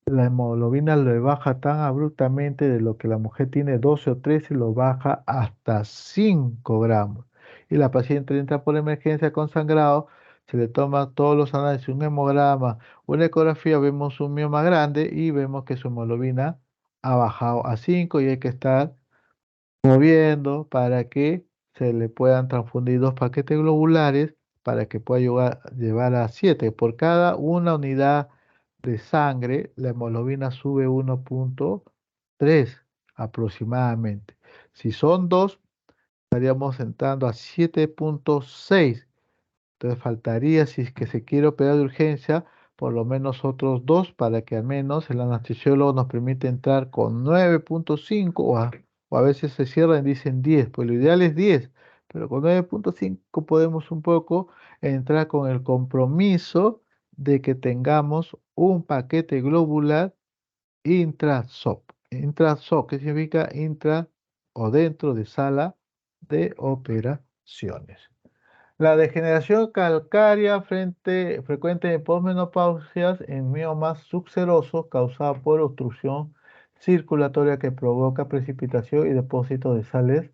S2: La hemoglobina le baja tan abruptamente de lo que la mujer tiene 12 o 13, lo baja hasta 5 gramos. Y la paciente entra por emergencia con sangrado, se le toma todos los análisis, un hemograma, una ecografía, vemos un mioma grande y vemos que su hemoglobina ha bajado a 5 y hay que estar moviendo para que se le puedan transfundir dos paquetes globulares para que pueda llevar a 7. Por cada una unidad de sangre, la hemoglobina sube 1,3 aproximadamente. Si son dos, estaríamos entrando a 7,6. Entonces faltaría, si es que se quiere operar de urgencia, por lo menos otros dos para que al menos el anestesiólogo nos permita entrar con 9,5 o a veces se cierran y dicen 10, pues lo ideal es 10, pero con 9,5 podemos un poco entrar con el compromiso de que tengamos un paquete globular intra-SOP. Intra-SOP, ¿qué significa intra o dentro de sala de operaciones? La degeneración calcárea frecuente en posmenopausias en miomas subserosos causada por obstrucción circulatoria que provoca precipitación y depósito de sales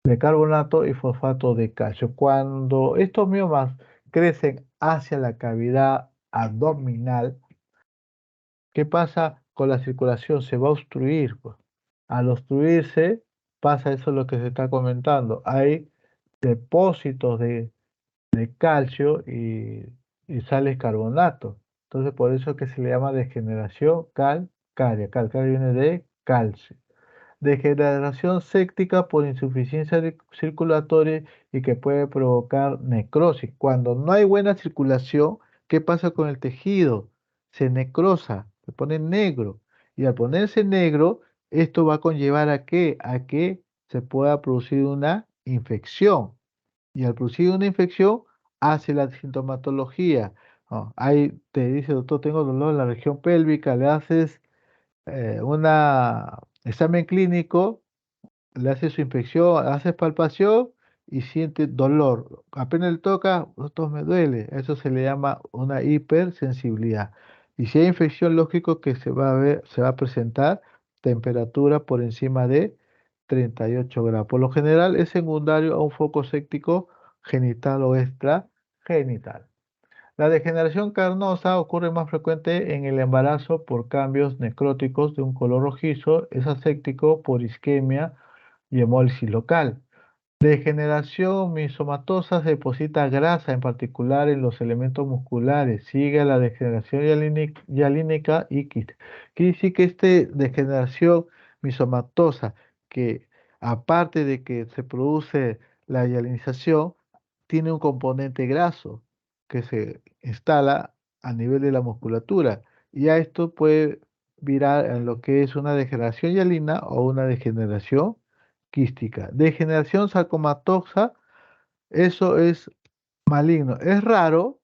S2: de carbonato y fosfato de calcio. Cuando estos miomas crecen hacia la cavidad abdominal, ¿qué pasa con la circulación? Se va a obstruir, pues. Al obstruirse, pasa eso lo que se está comentando. Hay depósitos de calcio y sales carbonato. Entonces, por eso es que se le llama degeneración calcárea. Calcárea viene de calcio. Degeneración séptica por insuficiencia circulatoria y que puede provocar necrosis. Cuando no hay buena circulación, ¿qué pasa con el tejido? Se necrosa, se pone negro. Y al ponerse negro, esto va a conllevar a qué? A que se pueda producir una infección. Y al producir una infección, hace la sintomatología. ¿No? Ahí te dice, doctor, tengo dolor en la región pélvica, le haces un examen clínico, le haces su inspección, haces palpación y siente dolor. Apenas le toca, doctor, me duele. Eso se le llama una hipersensibilidad. Y si hay infección, lógico que se va a ver, se va a presentar temperatura por encima de 38 grados. Por lo general es secundario a un foco séptico genital o extragenital. La degeneración carnosa ocurre más frecuente en el embarazo por cambios necróticos de un color rojizo, es aséptico por isquemia y hemólisis local. Degeneración misomatosa se deposita grasa, en particular en los elementos musculares. Sigue la degeneración hialínica y quística. Quiere decir que esta degeneración misomatosa, que aparte de que se produce la hialinización, tiene un componente graso que se instala a nivel de la musculatura. Y a esto puede virar en lo que es una degeneración hialina o una degeneración quística. Degeneración sarcomatosa, eso es maligno. Es raro,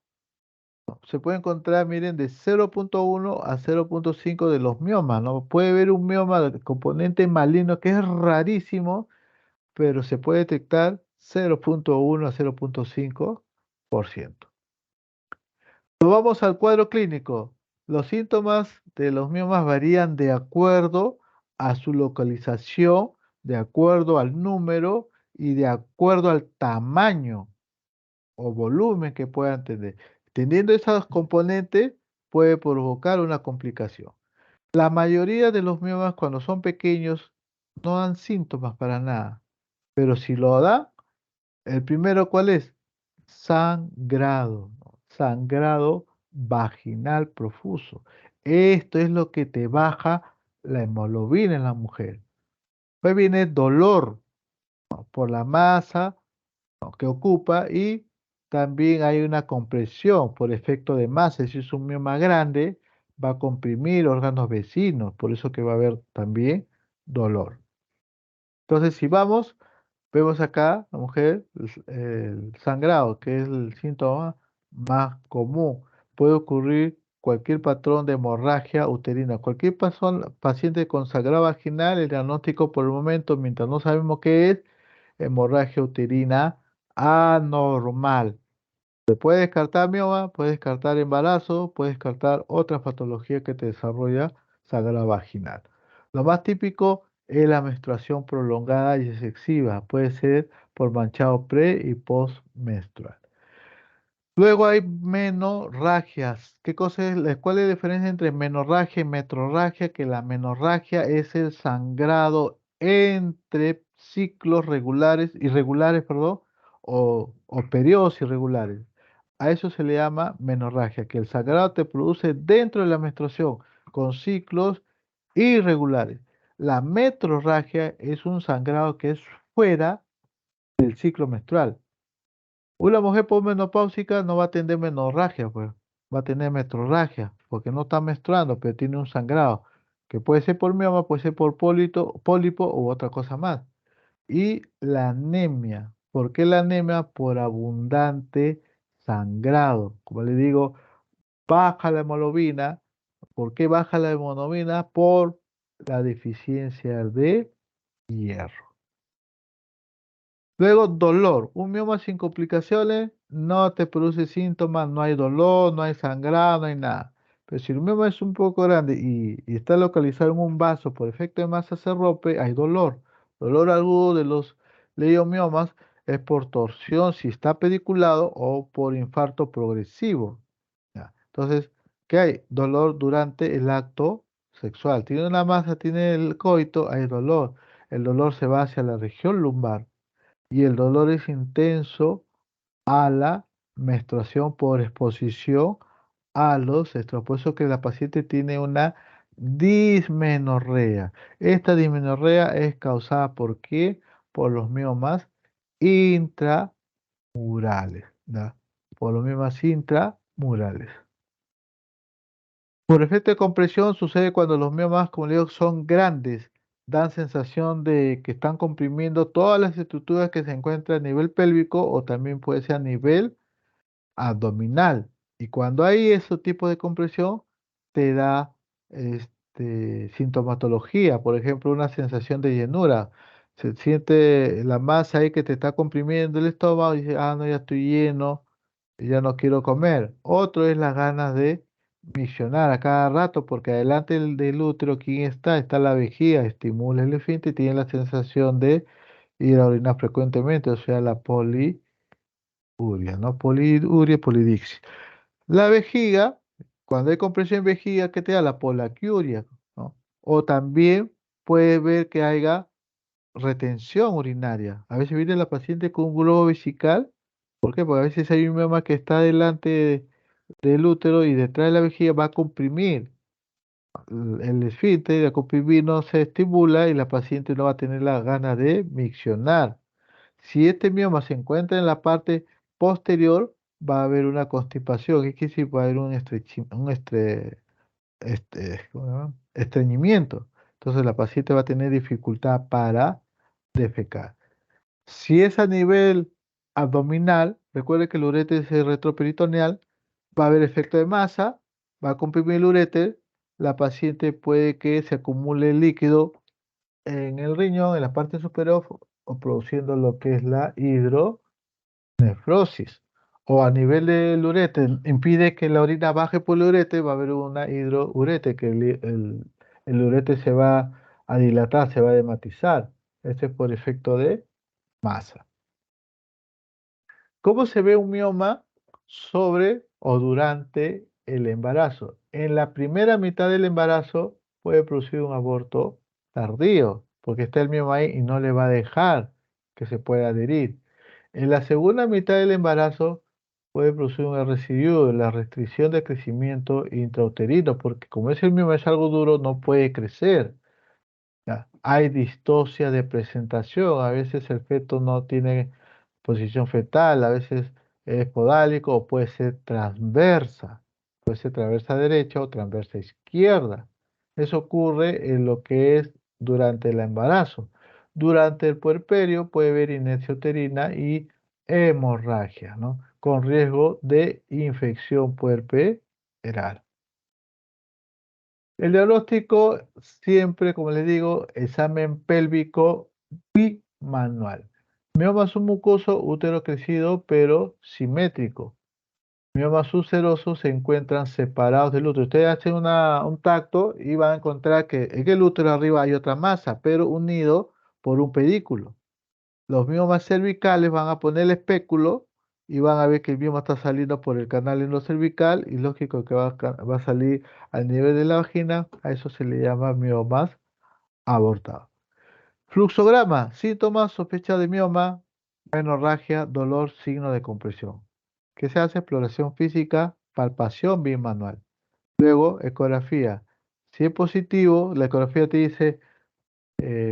S2: se puede encontrar, miren, de 0,1 a 0,5 de los miomas, ¿no? Puede haber un mioma de componente maligno que es rarísimo, pero se puede detectar 0,1 a 0,5%. Nos vamos al cuadro clínico. Los síntomas de los miomas varían de acuerdo a su localización, de acuerdo al número y de acuerdo al tamaño o volumen que puedan tener. Teniendo esos componentes, puede provocar una complicación. La mayoría de los miomas, cuando son pequeños, no dan síntomas para nada, pero si lo dan, el primero, ¿cuál es? Sangrado, ¿no? Sangrado vaginal profuso. Esto es lo que te baja la hemoglobina en la mujer. Después viene dolor, ¿no? Por la masa, ¿no? Que ocupa, y también hay una compresión por efecto de masa. Si es un mioma grande, va a comprimir órganos vecinos, por eso que va a haber también dolor. Entonces, si vamos, vemos acá, la mujer, el sangrado, que es el síntoma más común. Puede ocurrir cualquier patrón de hemorragia uterina. Cualquier paciente con sangrado vaginal, el diagnóstico por el momento, mientras no sabemos qué es, hemorragia uterina anormal. Se puede descartar mioma, puede descartar embarazo, puede descartar otras patologías que te desarrolla sangrado vaginal. Lo más típico es la menstruación prolongada y excesiva. Puede ser por manchado pre y postmenstrual. Luego hay menorragias. ¿Cuál es la diferencia entre menorragia y metrorragia? Que la menorragia es el sangrado entre ciclos irregulares, perdón, o periodos irregulares. A eso se le llama menorragia, que el sangrado te produce dentro de la menstruación con ciclos irregulares. La metrorragia es un sangrado que es fuera del ciclo menstrual. Una mujer posmenopáusica no va a tener menorragia, pues, va a tener metrorragia, porque no está menstruando, pero tiene un sangrado, que puede ser por mioma, puede ser por pólipo u otra cosa más. Y la anemia, ¿por qué la anemia? Por abundante sangrado. Como le digo, baja la hemoglobina. ¿Por qué baja la hemoglobina? Por la deficiencia de hierro. Luego, dolor. Un mioma sin complicaciones no te produce síntomas, no hay dolor, no hay sangrado, no hay nada. Pero si el mioma es un poco grande y está localizado en un vaso por efecto de masa se rompe, hay dolor. Dolor agudo de los leiomiomas es por torsión si está pediculado o por infarto progresivo. ¿Ya? Entonces, ¿qué hay? Dolor durante el acto sexual. Tiene una masa, tiene el coito, hay dolor. El dolor se va hacia la región lumbar y el dolor es intenso a la menstruación por exposición a los estrógenos. Por eso que la paciente tiene una dismenorrea. Esta dismenorrea es causada ¿por qué? Por los miomas intramurales, ¿ya? Por los miomas intramurales. Por efecto de compresión sucede cuando los miomas, como le digo, son grandes, dan sensación de que están comprimiendo todas las estructuras que se encuentran a nivel pélvico o también puede ser a nivel abdominal. Y cuando hay ese tipo de compresión, te da sintomatología, por ejemplo, una sensación de llenura. Se siente la masa ahí que te está comprimiendo el estómago y dice, ah, no, ya estoy lleno, ya no quiero comer. Otro es las ganas de miccionar a cada rato, porque adelante del útero, ¿quién está? Está la vejiga, estimula el esfínter y tiene la sensación de ir a orinar frecuentemente, o sea, la poliuria, ¿no? Poliuria, polidixis. La vejiga, cuando hay compresión en vejiga, ¿qué te da? La polaquiuria, ¿no? O también puede ver que haya retención urinaria. A veces viene la paciente con un globo vesical. ¿Por qué? Porque a veces hay un mioma que está delante del útero y detrás de la vejiga va a comprimir el esfínter, y al comprimir no se estimula y la paciente no va a tener la gana de miccionar. Si este mioma se encuentra en la parte posterior, va a haber una constipación, es que sí va a haber ¿cómo se llama? Estreñimiento. Entonces la paciente va a tener dificultad para defecar. Si es a nivel abdominal, recuerde que el uréter es retroperitoneal, va a haber efecto de masa, va a comprimir el uréter, la paciente puede que se acumule líquido en el riñón, en la parte superior, o produciendo lo que es la hidronefrosis. O a nivel del uréter, impide que la orina baje por el uréter, va a haber una hidroureter, que el uréter se va a dilatar, se va a dematizar. Este es por efecto de masa. ¿Cómo se ve un mioma sobre o durante el embarazo? En la primera mitad del embarazo puede producir un aborto tardío, porque está el mioma ahí y no le va a dejar que se pueda adherir. En la segunda mitad del embarazo puede producir un residuo, la restricción de crecimiento intrauterino, porque como ese mioma es algo duro, no puede crecer. Ya. Hay distosia de presentación, a veces el feto no tiene posición fetal, a veces es podálico o puede ser transversa derecha o transversa izquierda. Eso ocurre en lo que es durante el embarazo. Durante el puerperio puede haber inercia uterina y hemorragia, ¿no? Con riesgo de infección puerperal. El diagnóstico siempre, como les digo, examen pélvico bimanual. Mioma submucoso, útero crecido, pero simétrico. Miomas subserosos se encuentran separados del útero. Ustedes hacen un tacto y van a encontrar que en el útero arriba hay otra masa, pero unido por un pedículo. Los miomas cervicales van a poner el espéculo y van a ver que el mioma está saliendo por el canal endocervical y lógico que va a salir al nivel de la vagina. A eso se le llama miomas abortados. Fluxograma, síntomas, sospecha de mioma, hemorragia, dolor, signo de compresión. ¿Qué se hace? Exploración física, palpación bimanual. Luego, ecografía. Si es positivo, la ecografía te dice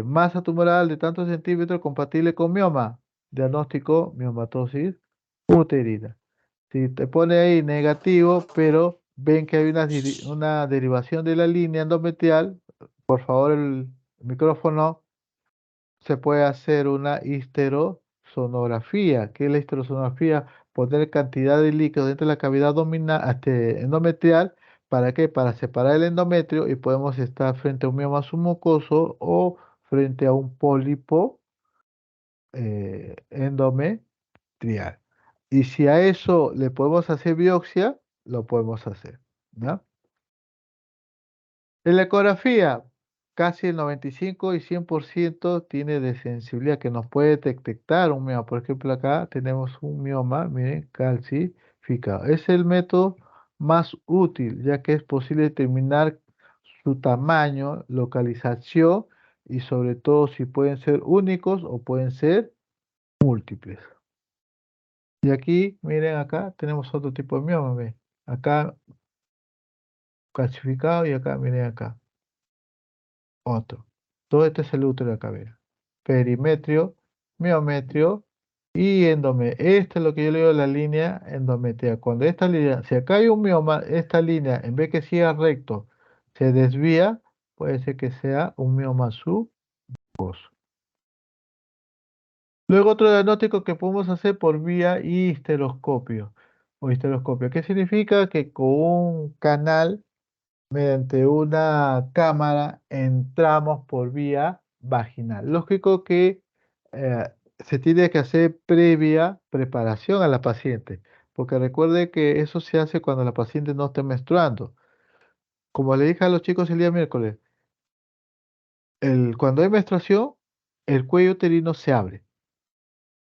S2: masa tumoral de tantos centímetros compatible con mioma. Diagnóstico, miomatosis uterina. Si te pone ahí negativo, pero ven que hay una derivación de la línea endometrial, por favor el micrófono, se puede hacer una histerosonografía. ¿Qué es la histerosonografía? Poner cantidad de líquido dentro de la cavidad endometrial. ¿Para qué? Para separar el endometrio y podemos estar frente a un mioma submucoso o frente a un pólipo endometrial. Y si a eso le podemos hacer biopsia, lo podemos hacer, ¿no? En la ecografía, casi el 95 y 100% tiene de sensibilidad que nos puede detectar un mioma. Por ejemplo, acá tenemos un mioma, miren, calcificado. Es el método más útil, ya que es posible determinar su tamaño, localización y sobre todo si pueden ser únicos o pueden ser múltiples. Y aquí, miren acá, tenemos otro tipo de mioma, ¿ven? Acá calcificado y acá, miren acá. Otro. Todo esto es el útero de la cabeza. Perimetrio, miometrio y endometrio. Esta es lo que yo le digo la línea endometrial. Cuando esta línea, si acá hay un mioma, esta línea, en vez que siga recto, se desvía, puede ser que sea un mioma submucoso. Luego otro diagnóstico que podemos hacer por vía histeroscopio o histeroscopio. ¿Qué significa? Que con un canal mediante una cámara entramos por vía vaginal. Lógico que se tiene que hacer previa preparación a la paciente, porque recuerde que eso se hace cuando la paciente no esté menstruando. Como le dije a los chicos el día miércoles, cuando hay menstruación, el cuello uterino se abre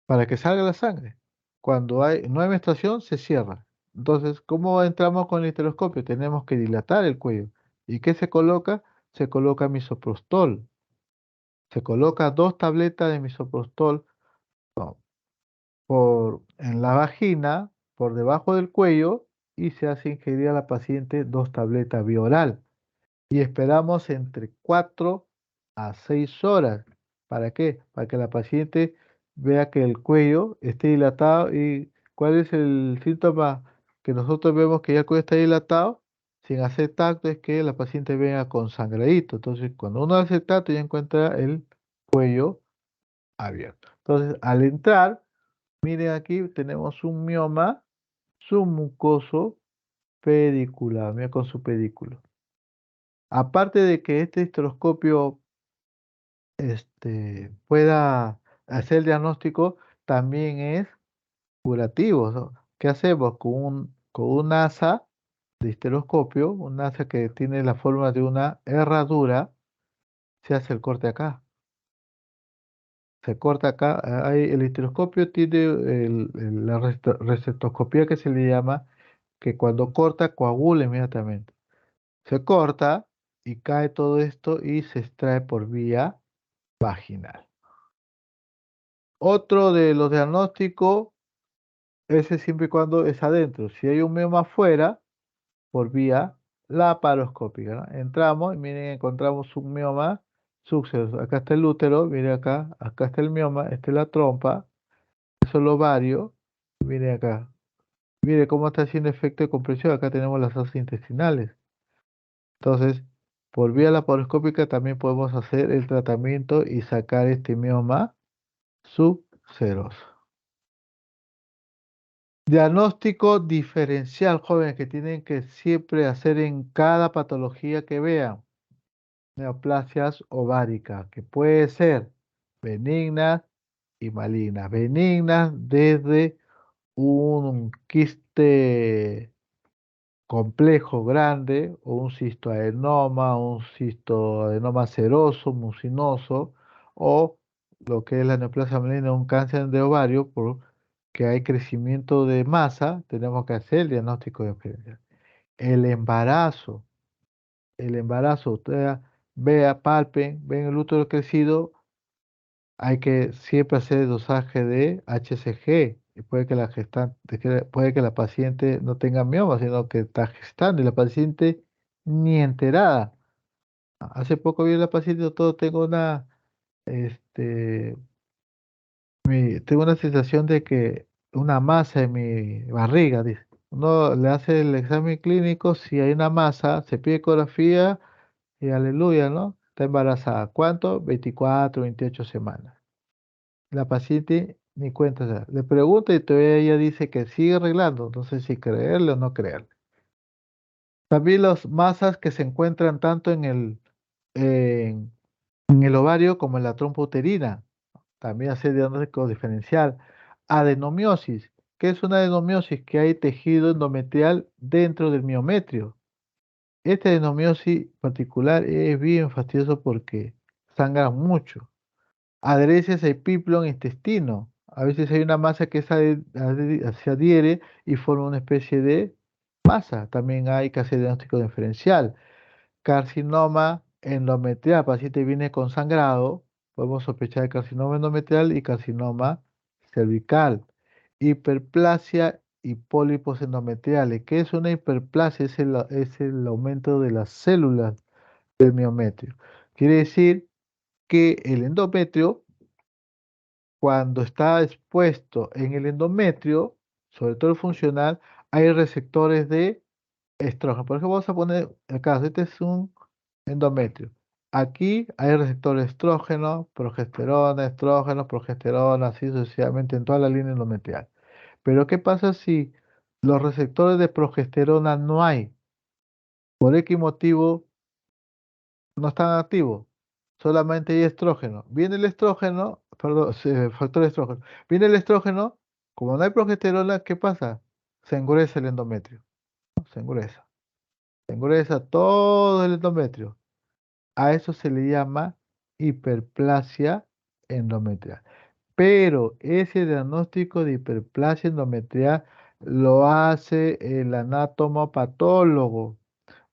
S2: para que salga la sangre. Cuando no hay menstruación, se cierra. Entonces, ¿cómo entramos con el histeroscopio? Tenemos que dilatar el cuello. ¿Y qué se coloca? Se coloca misoprostol. Se coloca 2 tabletas de misoprostol en la vagina, por debajo del cuello, y se hace ingerir a la paciente 2 tabletas vía oral. Y esperamos entre 4 a 6 horas. ¿Para qué? Para que la paciente vea que el cuello esté dilatado. ¿Y cuál es el síntoma que nosotros vemos que ya el cuello está dilatado? Sin hacer tacto es que la paciente venga con sangradito. Entonces, cuando uno hace tacto ya encuentra el cuello abierto. Entonces, al entrar, miren aquí tenemos un mioma submucoso pedicular. Mira con su pedículo. Aparte de que este histeroscopio pueda hacer el diagnóstico, también es curativo, ¿no? ¿Qué hacemos? Con un asa de histeroscopio, un asa que tiene la forma de una herradura, se hace el corte acá. Se corta acá, el histeroscopio tiene la receptoscopía que se le llama, que cuando corta coagula inmediatamente. Se corta y cae todo esto y se extrae por vía vaginal. Otro de los diagnósticos, ese siempre y cuando es adentro. Si hay un mioma afuera, por vía laparoscópica, ¿no? Entramos y miren, encontramos un mioma subseroso. Acá está el útero, miren acá está el mioma, esta es la trompa, eso es el ovario, miren acá. Mire cómo está haciendo efecto de compresión. Acá tenemos las asas intestinales. Entonces, por vía laparoscópica también podemos hacer el tratamiento y sacar este mioma subseroso. Diagnóstico diferencial, jóvenes, que tienen que siempre hacer en cada patología que vean. Neoplasias ováricas, que puede ser benignas y malignas. Benignas desde un quiste quiste complejo grande o un cistoadenoma, un cistoadenoma seroso, mucinoso o lo que es la neoplasia maligna, un cáncer de ovario, porque hay crecimiento de masa, tenemos que hacer el diagnóstico diferencial. El embarazo, ustedes vea, palpen, ven el útero crecido, hay que siempre hacer el dosaje de HCG. Y puede que puede que la paciente no tenga mioma, sino que está gestando y la paciente ni enterada. Hace poco vi a la paciente, todo tengo este, tengo una sensación de que una masa en mi barriga, dice. Uno le hace el examen clínico, si hay una masa, se pide ecografía y aleluya, ¿no? Está embarazada. ¿Cuánto? 24, 28 semanas. La paciente ni cuenta se da. Le pregunta y todavía ella dice que sigue arreglando. No sé si creerle o no creerle. También las masas que se encuentran tanto en, en el ovario como en la trompa uterina. También hace diagnóstico diferencial. Adenomiosis. ¿Qué es una adenomiosis? Que hay tejido endometrial dentro del miometrio. Esta adenomiosis particular es bien fastidioso porque sangra mucho. Adherencias a epíplon intestino. A veces hay una masa que se adhiere y forma una especie de masa. También hay que hacer diagnóstico diferencial. Carcinoma endometrial. El paciente viene con sangrado. Podemos sospechar de carcinoma endometrial y carcinoma cervical. Hiperplasia y pólipos endometriales. ¿Qué es una hiperplasia? Es el aumento de las células del miometrio. Quiere decir que el endometrio cuando está expuesto en el endometrio, sobre todo el funcional, hay receptores de estrógeno. Por ejemplo, vamos a poner el caso, este es un endometrio. Aquí hay receptores de estrógeno, progesterona, así sucesivamente en toda la línea endometrial. Pero ¿qué pasa si los receptores de progesterona no hay? Por X motivo no están activos, solamente hay estrógeno. Viene el estrógeno, perdón, factor de estrógeno. Viene el estrógeno, como no hay progesterona, ¿qué pasa? Se engruesa el endometrio, ¿no? Se engruesa todo el endometrio. A eso se le llama hiperplasia endometrial. Pero ese diagnóstico de hiperplasia endometrial lo hace el anatomopatólogo.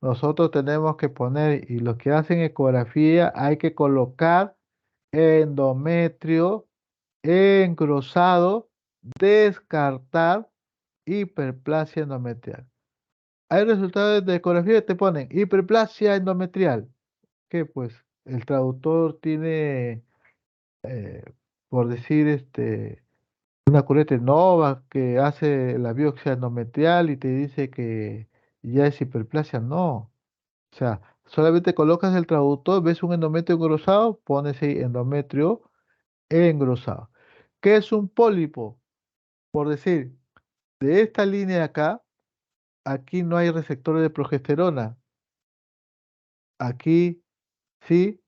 S2: Nosotros tenemos que poner, y los que hacen ecografía, hay que colocar endometrio engrosado, descartar hiperplasia endometrial. Hay resultados de ecografía que te ponen hiperplasia endometrial, que pues el traductor tiene, eh, por decir, una curete nova que hace la biopsia endometrial y te dice que ya es hiperplasia. No. O sea, solamente colocas el traductor, ves un endometrio engrosado, pones ahí endometrio engrosado. ¿Qué es un pólipo? Por decir, de esta línea de acá, aquí no hay receptores de progesterona. Aquí sí,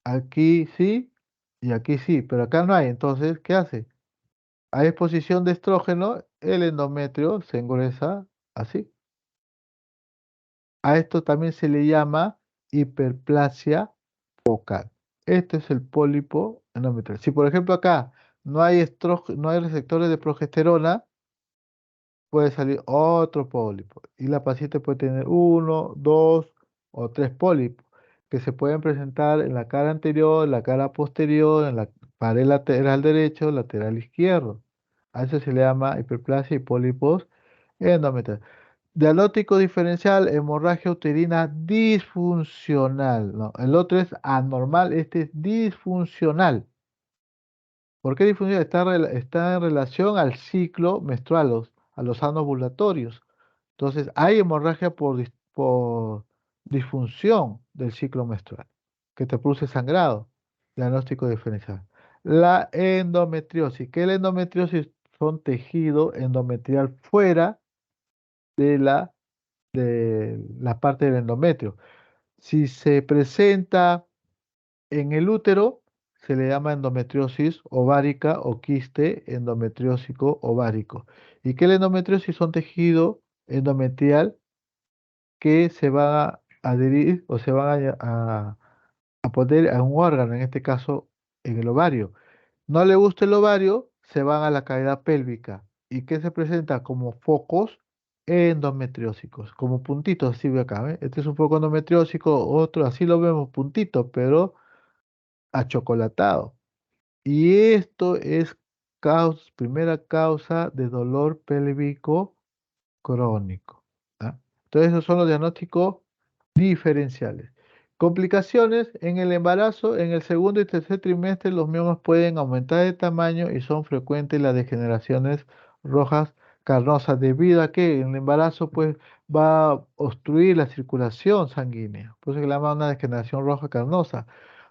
S2: aquí sí y aquí sí, pero acá no hay. Entonces, ¿qué hace? Hay exposición de estrógeno, el endometrio se engruesa así. A esto también se le llama hiperplasia focal. Este es el pólipo endometrial. Si por ejemplo acá no hay receptores de progesterona, puede salir otro pólipo. Y la paciente puede tener uno, dos o tres pólipos que se pueden presentar en la cara anterior, en la cara posterior, en la pared lateral derecho, lateral izquierdo. A eso se le llama hiperplasia y pólipos endometriales. Diagnóstico diferencial, hemorragia uterina disfuncional. No, el otro es anormal, este es disfuncional. ¿Por qué disfuncional? Está en relación al ciclo menstrual, a los anovulatorios. Entonces, hay hemorragia por disfunción del ciclo menstrual, que te produce sangrado. Diagnóstico diferencial. La endometriosis. ¿Qué es la endometriosis? Son tejido endometrial fuera de la parte del endometrio. Si se presenta en el útero, se le llama endometriosis ovárica o quiste endometriósico ovárico. ¿Y qué es la endometriosis? Son tejidos endometrial que se van a adherir o se van a poner a un órgano, en este caso en el ovario. No le gusta el ovario, se van a la cavidad pélvica. ¿Y qué se presenta? Como focos endometriósicos, como puntitos, así ve acá, ¿ve? Este es un foco endometriósico, otro, así lo vemos, puntitos, pero achocolatado. Y esto es primera causa de dolor pélvico crónico. ¿Ah? Entonces, esos son los diagnósticos diferenciales. Complicaciones en el embarazo, en el segundo y tercer trimestre los miomas pueden aumentar de tamaño y son frecuentes las degeneraciones rojas carnosas debido a que en el embarazo pues va a obstruir la circulación sanguínea. Por eso se llama una degeneración roja carnosa.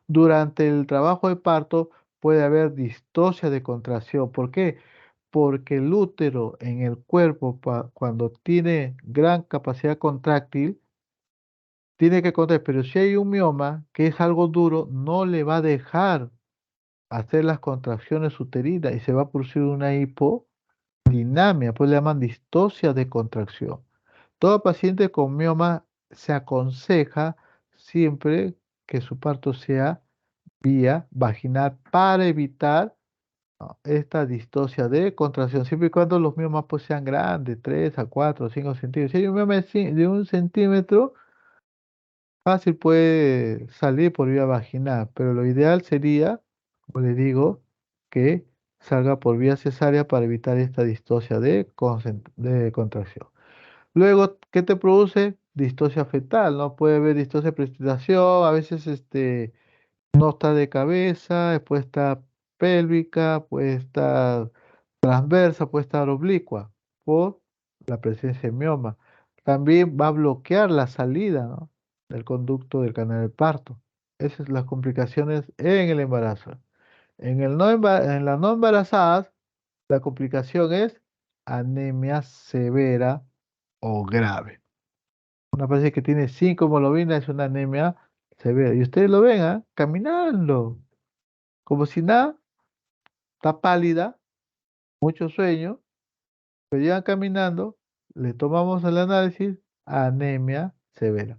S2: Durante el trabajo de parto puede haber distocia de contracción. ¿Por qué? Porque el útero en el cuerpo, cuando tiene gran capacidad contráctil, tiene que contraer, pero si hay un mioma, que es algo duro, no le va a dejar hacer las contracciones uterinas y se va a producir una hipodinamia, pues le llaman distocia de contracción. Todo paciente con mioma se aconseja siempre que su parto sea vía vaginal para evitar, ¿no?, esta distocia de contracción, siempre y cuando los miomas pues sean grandes, 3 a 4 o 5 centímetros. Si hay un mioma de 1 centímetro, fácil puede salir por vía vaginal, pero lo ideal sería, como les digo, que salga por vía cesárea para evitar esta distocia de contracción. Luego, ¿qué te produce? Distocia fetal, ¿no? Puede haber distocia de precipitación, a veces no está de cabeza, después está pélvica, puede estar transversa, puede estar oblicua por la presencia de mioma. También va a bloquear la salida, ¿no?, del conducto del canal del parto. Esas son las complicaciones en el embarazo. En las no embarazadas, la complicación es anemia severa o grave. Una paciente que tiene 5 hemoglobina es una anemia severa. Y ustedes lo ven, ¿ah?, caminando, como si nada, está pálida, mucho sueño, pero llegan caminando, le tomamos el análisis, anemia severa.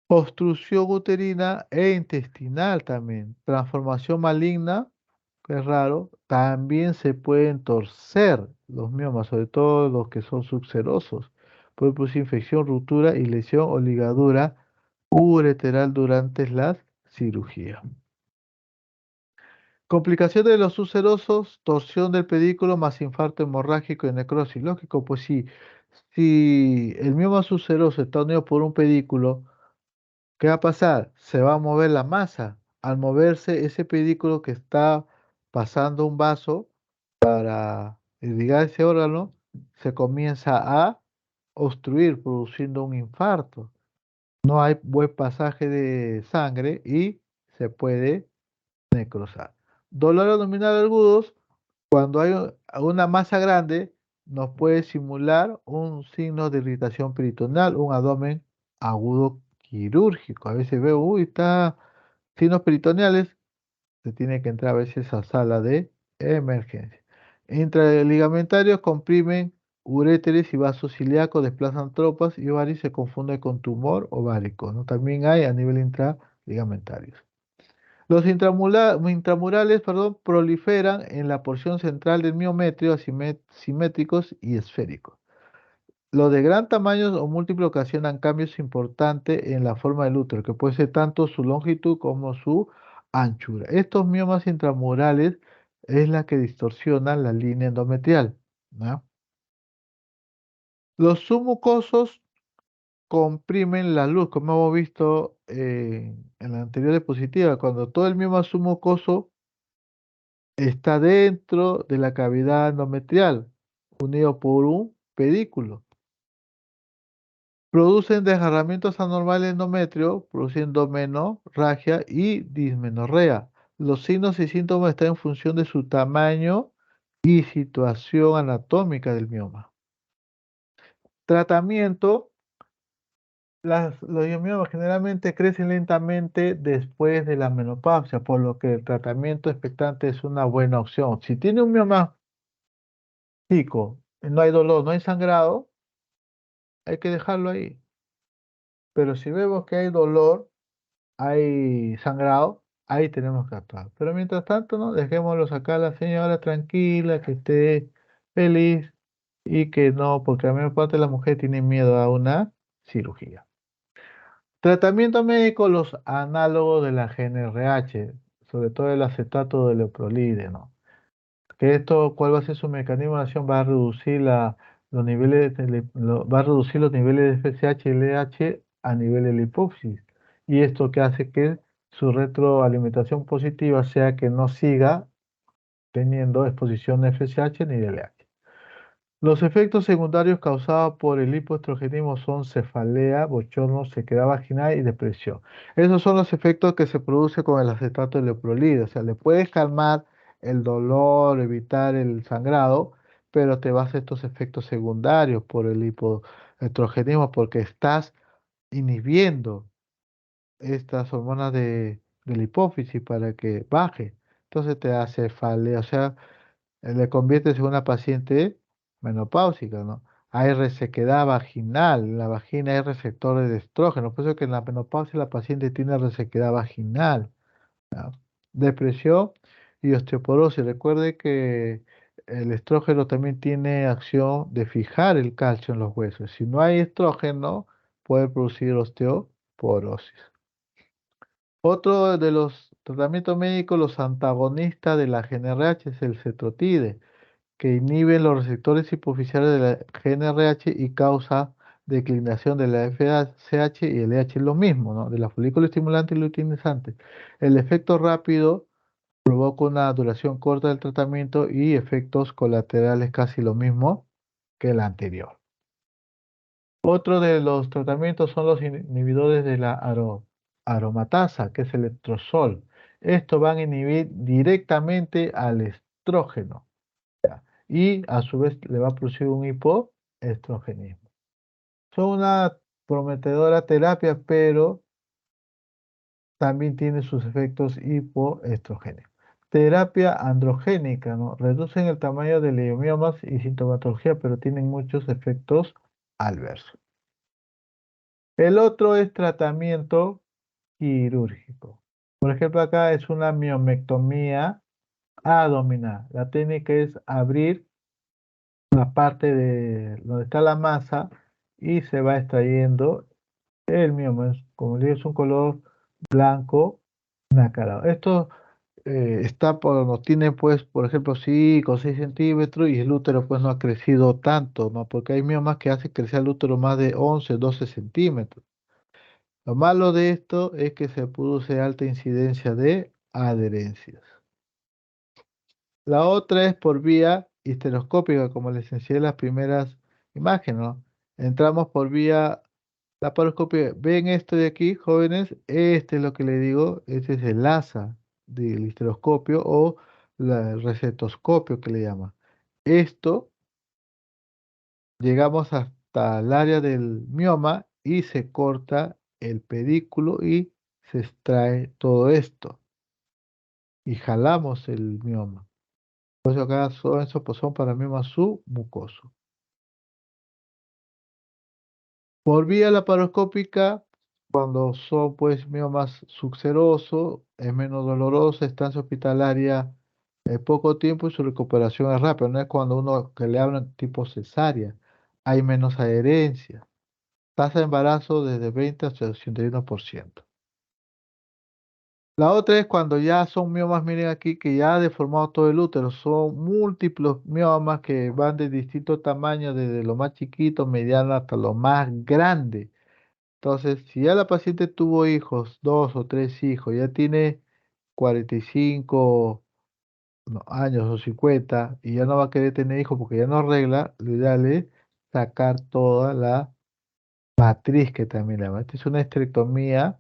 S2: Obstrucción uterina e intestinal también. Transformación maligna, que es raro, también se pueden torcer los miomas, sobre todo los que son subserosos. Puede producir infección, ruptura y lesión o ligadura ureteral durante las cirugías. Complicaciones de los ulcerosos, torsión del pedículo más infarto hemorrágico y necrosis. Lógico, pues sí, si el mioma ulceroso está unido por un pedículo, ¿qué va a pasar? Se va a mover la masa. Al moverse ese pedículo que está pasando un vaso para irrigar ese órgano, se comienza a obstruir, produciendo un infarto. No hay buen pasaje de sangre y se puede necrosar. Dolor abdominal agudos, cuando hay una masa grande, nos puede simular un signo de irritación peritoneal, un abdomen agudo quirúrgico. A veces veo, uy, está signos peritoneales, se tiene que entrar a veces a sala de emergencia. Intraligamentarios comprimen uréteres y vasos ilíacos, desplazan tropas y ovarios, se confunde con tumor ovárico, ¿no? También hay a nivel intraligamentarios. Los intramurales, perdón, proliferan en la porción central del miometrio, simétricos y esféricos. Los de gran tamaño o múltiples ocasionan cambios importantes en la forma del útero, que puede ser tanto su longitud como su anchura. Estos miomas intramurales es la que distorsionan la línea endometrial, ¿no? Los submucosos comprimen la luz, como hemos visto en la anterior diapositiva, cuando todo el mioma submucoso está dentro de la cavidad endometrial, unido por un pedículo. Producen desgarramientos anormales de endometrio, produciendo menorragia y dismenorrea. Los signos y síntomas están en función de su tamaño y situación anatómica del mioma. Tratamiento. Los miomas generalmente crecen lentamente después de la menopausia, por lo que el tratamiento expectante es una buena opción. Si tiene un mioma chico, no hay dolor, no hay sangrado, hay que dejarlo ahí. Pero si vemos que hay dolor, hay sangrado, ahí tenemos que actuar. Pero mientras tanto, ¿no? Dejémoslo acá a la señora tranquila, que esté feliz y que no, porque la mayor parte de las mujeres tienen miedo a una cirugía. Tratamiento médico, los análogos de la GnRH, sobre todo el acetato de leoprolide, ¿no? Que esto, ¿cuál va a ser su mecanismo de acción? Va a reducir los niveles va a reducir los niveles de FSH y LH a nivel de la hipófisis. Y esto que hace que su retroalimentación positiva sea que no siga teniendo exposición de FSH ni de LH. Los efectos secundarios causados por el hipoestrogenismo son cefalea, bochorno, sequedad vaginal y depresión. Esos son los efectos que se produce con el acetato de leoprolide. O sea, le puedes calmar el dolor, evitar el sangrado, pero te vas a estos efectos secundarios por el hipoestrogenismo porque estás inhibiendo estas hormonas de la hipófisis para que baje. Entonces te da cefalea, o sea, le conviertes en una paciente menopáusica, ¿no? Hay resequedad vaginal, en la vagina hay receptores de estrógeno, por eso que en la menopausia la paciente tiene resequedad vaginal, ¿no? Depresión y osteoporosis. Recuerde que el estrógeno también tiene acción de fijar el calcio en los huesos. Si no hay estrógeno, puede producir osteoporosis. Otro de los tratamientos médicos, los antagonistas de la GnRH es el cetrotide que inhiben los receptores hipoficiales de la GnRH y causa declinación de la FSH y el LH, lo mismo, ¿no? De la folículo estimulante y luteinizante. El efecto rápido provoca una duración corta del tratamiento y efectos colaterales casi lo mismo que el anterior. Otro de los tratamientos son los inhibidores de la aromatasa, que es el letrozol. Estos van a inhibir directamente al estrógeno y a su vez le va a producir un hipoestrogenismo. Son una prometedora terapia, pero también tiene sus efectos hipoestrogénicos. Terapia androgénica, ¿no? Reducen el tamaño de leiomiomas y sintomatología, pero tienen muchos efectos adversos. El otro es tratamiento quirúrgico. Por ejemplo, acá es una miomectomía abdominal. La técnica es abrir la parte de donde está la masa y se va extrayendo el mioma. Como le digo, es un color blanco nacarado. Esto está por, no tiene pues, por ejemplo, 5 o 6 centímetros y el útero pues no ha crecido tanto, ¿no? Porque hay miomas que hacen crecer el útero más de 11 12 centímetros. Lo malo de esto es que se produce alta incidencia de adherencias. La otra es por vía histeroscópica, como les enseñé en las primeras imágenes, ¿no? Entramos por vía laparoscópica. ¿Ven esto de aquí, jóvenes? Este es lo que le digo, este es el asa del histeroscopio o el recetoscopio que le llama. Esto, llegamos hasta el área del mioma y se corta el pedículo y se extrae todo esto y jalamos el mioma. Por eso acá son, esos pues son para mioma submucoso. Por vía laparoscópica, cuando son pues miomas subserosos, es menos dolorosa, estancia hospitalaria poco tiempo y su recuperación es rápida. No es cuando uno que le hablan tipo cesárea, hay menos adherencia. Tasa de embarazo desde 20 hasta 81%. La otra es cuando ya son miomas, miren aquí, que ya ha deformado todo el útero. Son múltiples miomas que van de distintos tamaños, desde lo más chiquito, mediano, hasta lo más grande. Entonces, si ya la paciente tuvo hijos, 2 o 3 hijos, ya tiene 45 no, años o 50 y ya no va a querer tener hijos porque ya no arregla, lo ideal es sacar toda la matriz que también le llaman. Esta es una esterectomía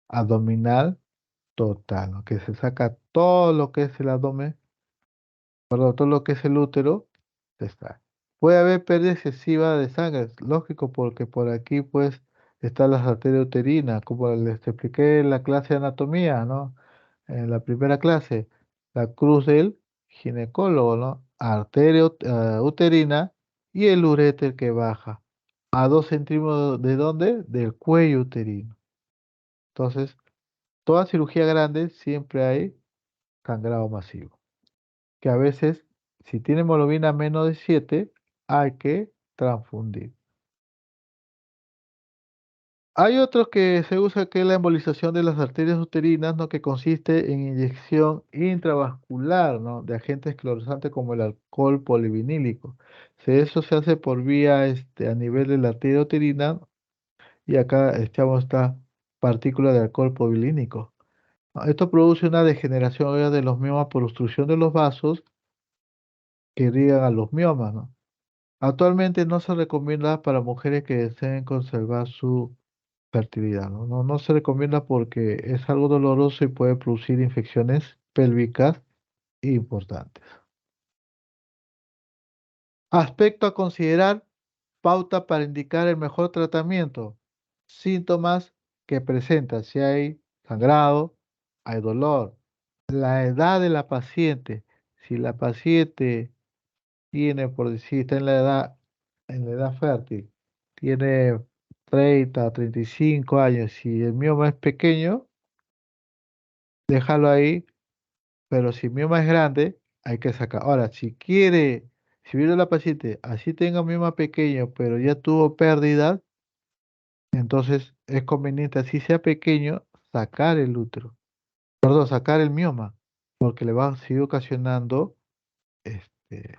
S2: abdominal total, ¿no? Que se saca todo lo que es el abdomen, perdón, todo lo que es el útero, se está. Puede haber pérdida excesiva de sangre, es lógico, porque por aquí pues están las arterias uterinas, como les expliqué en la clase de anatomía, ¿no? En la primera clase, la cruz del ginecólogo, ¿no? arteria uterina y el uréter que baja a 2 centímetros de dónde? Del cuello uterino. Entonces, toda cirugía grande siempre hay sangrado masivo, que a veces, si tiene hemoglobina menos de 7, hay que transfundir. Hay otro que se usa, que es la embolización de las arterias uterinas, ¿no? Que consiste en inyección intravascular, ¿no? De agentes esclerosante como el alcohol polivinílico. Eso se hace por vía a nivel de la arteria uterina, y acá echamos esta partícula de alcohol polivinílico, ¿no? Esto produce una degeneración obvia de los miomas por obstrucción de los vasos que irrigan a los miomas, ¿no? Actualmente no se recomienda para mujeres que deseen conservar su fertilidad, ¿no? No se recomienda porque es algo doloroso y puede producir infecciones pélvicas importantes. Aspecto a considerar: pauta para indicar el mejor tratamiento. Síntomas que presenta: si hay sangrado, hay dolor. La edad de la paciente: si la paciente tiene, por decir, está en la edad fértil, tiene 30, 35 años, si el mioma es pequeño, déjalo ahí, pero si el mioma es grande, hay que sacar. Ahora, si viene la paciente, así tenga mioma pequeño, pero ya tuvo pérdida, entonces es conveniente, así sea pequeño, sacar el útero, perdón, sacar el mioma, porque le va a seguir ocasionando este,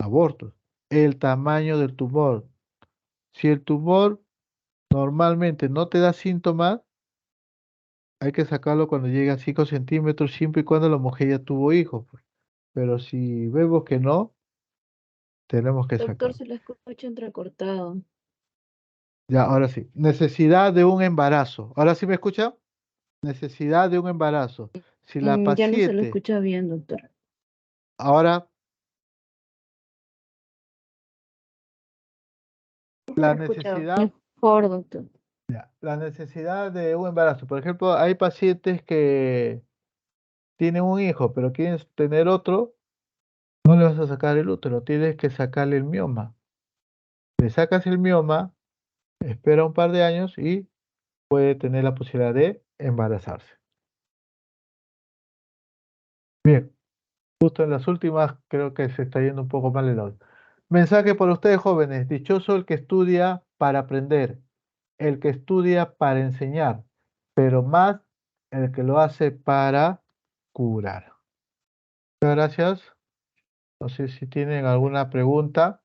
S2: abortos. El tamaño del tumor: si el tumor normalmente no te da síntomas, hay que sacarlo cuando llegue a 5 centímetros, siempre y cuando la mujer ya tuvo hijos, pues. Pero si vemos que no, tenemos que
S1: Doctor,
S2: sacarlo.
S1: se lo escucha entrecortado.
S2: Ya, ahora sí. Necesidad de un embarazo. ¿Ahora sí me escucha? Necesidad de un embarazo. Si la
S1: Ya no se lo
S2: paciente,
S1: escucha bien, doctor.
S2: ahora,
S1: Se
S2: la
S1: lo escucha
S2: necesidad,
S1: mejor, doctor.
S2: la necesidad de un embarazo. Por ejemplo, hay pacientes que tienen un hijo, pero quieren tener otro, no le vas a sacar el útero, tienes que sacarle el mioma. Le sacas el mioma, espera un par de años y puede tener la posibilidad de embarazarse. Bien, justo en las últimas creo que se está yendo un poco mal el audio. Mensaje para ustedes, jóvenes: dichoso el que estudia para aprender, el que estudia para enseñar, pero más el que lo hace para curar. Muchas gracias. No sé si tienen alguna pregunta.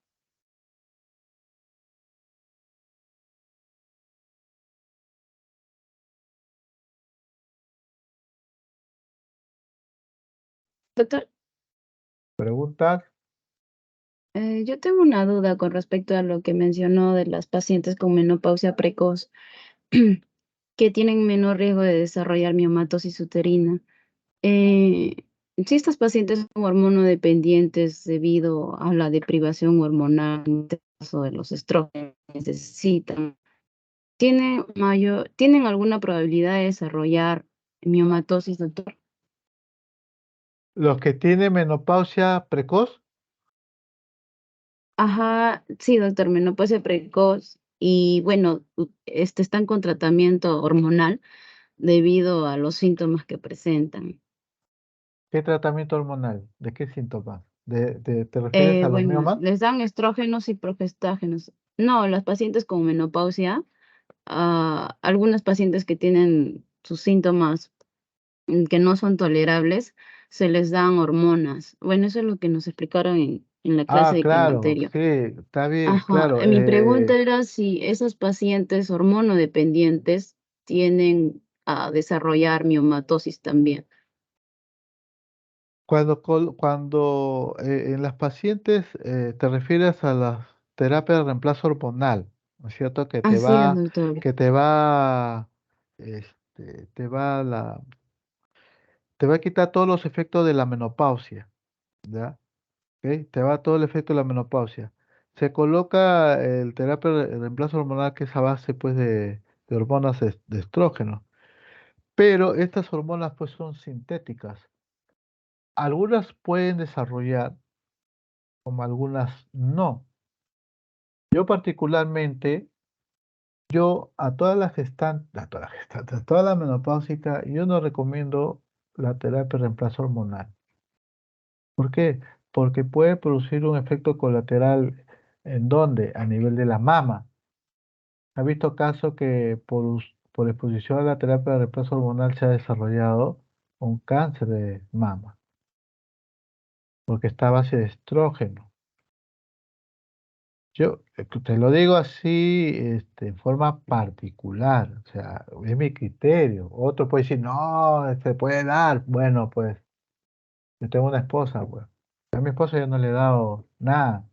S1: Doctor,
S2: ¿Preguntas?
S1: yo tengo una duda con respecto a lo que mencionó de las pacientes con menopausia precoz, que tienen menor riesgo de desarrollar miomatosis uterina. Eh, si estas pacientes son hormonodependientes debido a la deprivación hormonal, en este caso de los estrógenos, necesitan, ¿tienen alguna probabilidad de desarrollar miomatosis, doctor?
S2: Los que tienen menopausia precoz,
S1: Ajá, sí, doctor, menopausia precoz y bueno, están con tratamiento hormonal debido a los síntomas que presentan.
S2: ¿qué tratamiento hormonal? ¿De qué síntomas? ¿Te refieres a los
S1: Bueno,
S2: miomas?
S1: les dan estrógenos y progestágenos. No, las pacientes con menopausia, algunas pacientes que tienen sus síntomas que no son tolerables, se les dan hormonas. Bueno, eso es lo que nos explicaron en la clase
S2: Ah,
S1: de
S2: claro,
S1: climaterio.
S2: sí, está bien,
S1: Ajá,
S2: claro.
S1: mi pregunta era si esas pacientes hormonodependientes tienen a desarrollar miomatosis también.
S2: Cuando en las pacientes te refieres a las terapias de reemplazo hormonal, ¿no es cierto?
S1: Así es, doctor.
S2: Que este, te va la, te va a quitar todos los efectos de la menopausia, ¿ya? ¿Ok? Te va todo el efecto de la menopausia. Se coloca el terapia de reemplazo hormonal, que es a base, pues, de hormonas de estrógeno, pero estas hormonas, pues, son sintéticas. Algunas pueden desarrollar como algunas no. Yo particularmente, yo a todas las gestantes, a todas las menopáusicas, yo no recomiendo la terapia de reemplazo hormonal. ¿Por qué? Porque puede producir un efecto colateral en donde, a nivel de la mama. Ha visto casos que por exposición a la terapia de reemplazo hormonal se ha desarrollado un cáncer de mama, porque está a base de estrógeno. Yo te lo digo así, en forma particular, o sea, es mi criterio. Otro puede decir, no, se puede dar. Bueno, pues, yo tengo una esposa, pues. A mi esposa yo no le he dado nada.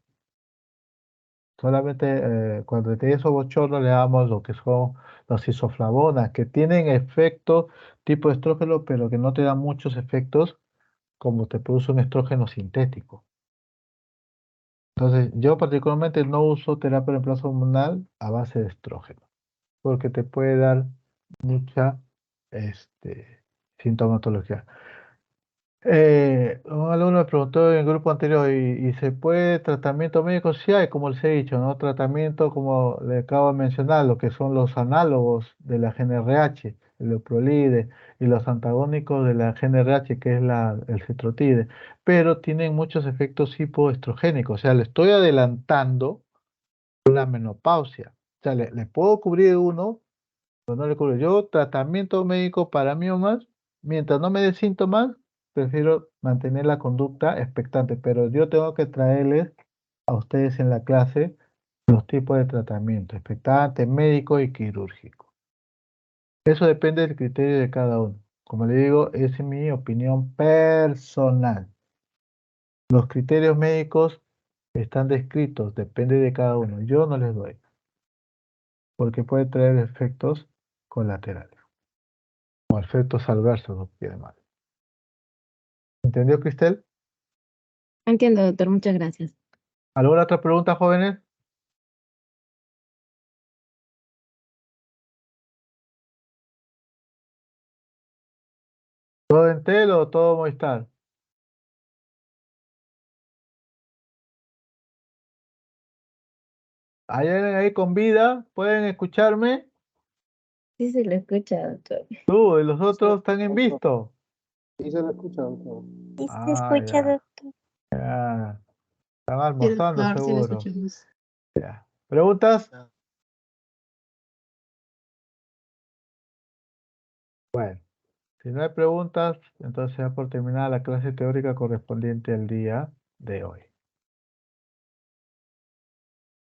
S2: Solamente cuando tiene esos bochornos le damos lo que son los isoflavonas, que tienen efecto tipo estrógeno, pero que no te dan muchos efectos como te produce un estrógeno sintético. Entonces, yo particularmente no uso terapia de reemplazo hormonal a base de estrógeno, porque te puede dar mucha sintomatología. Un alumno me preguntó en el grupo anterior, ¿y se puede tratamiento médico? Sí hay, como les he dicho, ¿no? Tratamiento, como le acabo de mencionar, lo que son los análogos de la GnRH, el Leuprolide, y los antagónicos de la GnRH, que es el cetrotide, pero tienen muchos efectos hipoestrogénicos, o sea, le estoy adelantando la menopausia. O sea, le puedo cubrir uno, pero no le cubro. Yo, tratamiento médico para miomas, mientras no me dé síntomas, prefiero mantener la conducta expectante, pero yo tengo que traerles a ustedes en la clase los tipos de tratamiento, expectante, médico y quirúrgico. Eso depende del criterio de cada uno. Como le digo, es mi opinión personal. Los criterios médicos están descritos, depende de cada uno. Yo no les doy, porque puede traer efectos colaterales o efectos adversos, lo que quiere mal. ¿Entendió, Cristel?
S1: Entiendo, doctor, muchas gracias.
S2: ¿Alguna otra pregunta, jóvenes? ¿Todo en tel o todo Movistar? ¿Hay alguien ahí con vida? ¿Pueden escucharme?
S1: Sí se lo escucha, doctor.
S2: Tú y los otros están en visto.
S3: Sí, se lo escucha, doctor.
S4: Sí se
S2: Ah,
S4: escucha,
S2: ya.
S4: doctor.
S2: Ya. Están
S1: Sí,
S2: almorzando,
S1: doctor, sí lo
S2: seguro.
S1: escuchamos.
S2: Ya. ¿Preguntas? Bueno, si no hay preguntas, entonces ya por terminada la clase teórica correspondiente al día de hoy.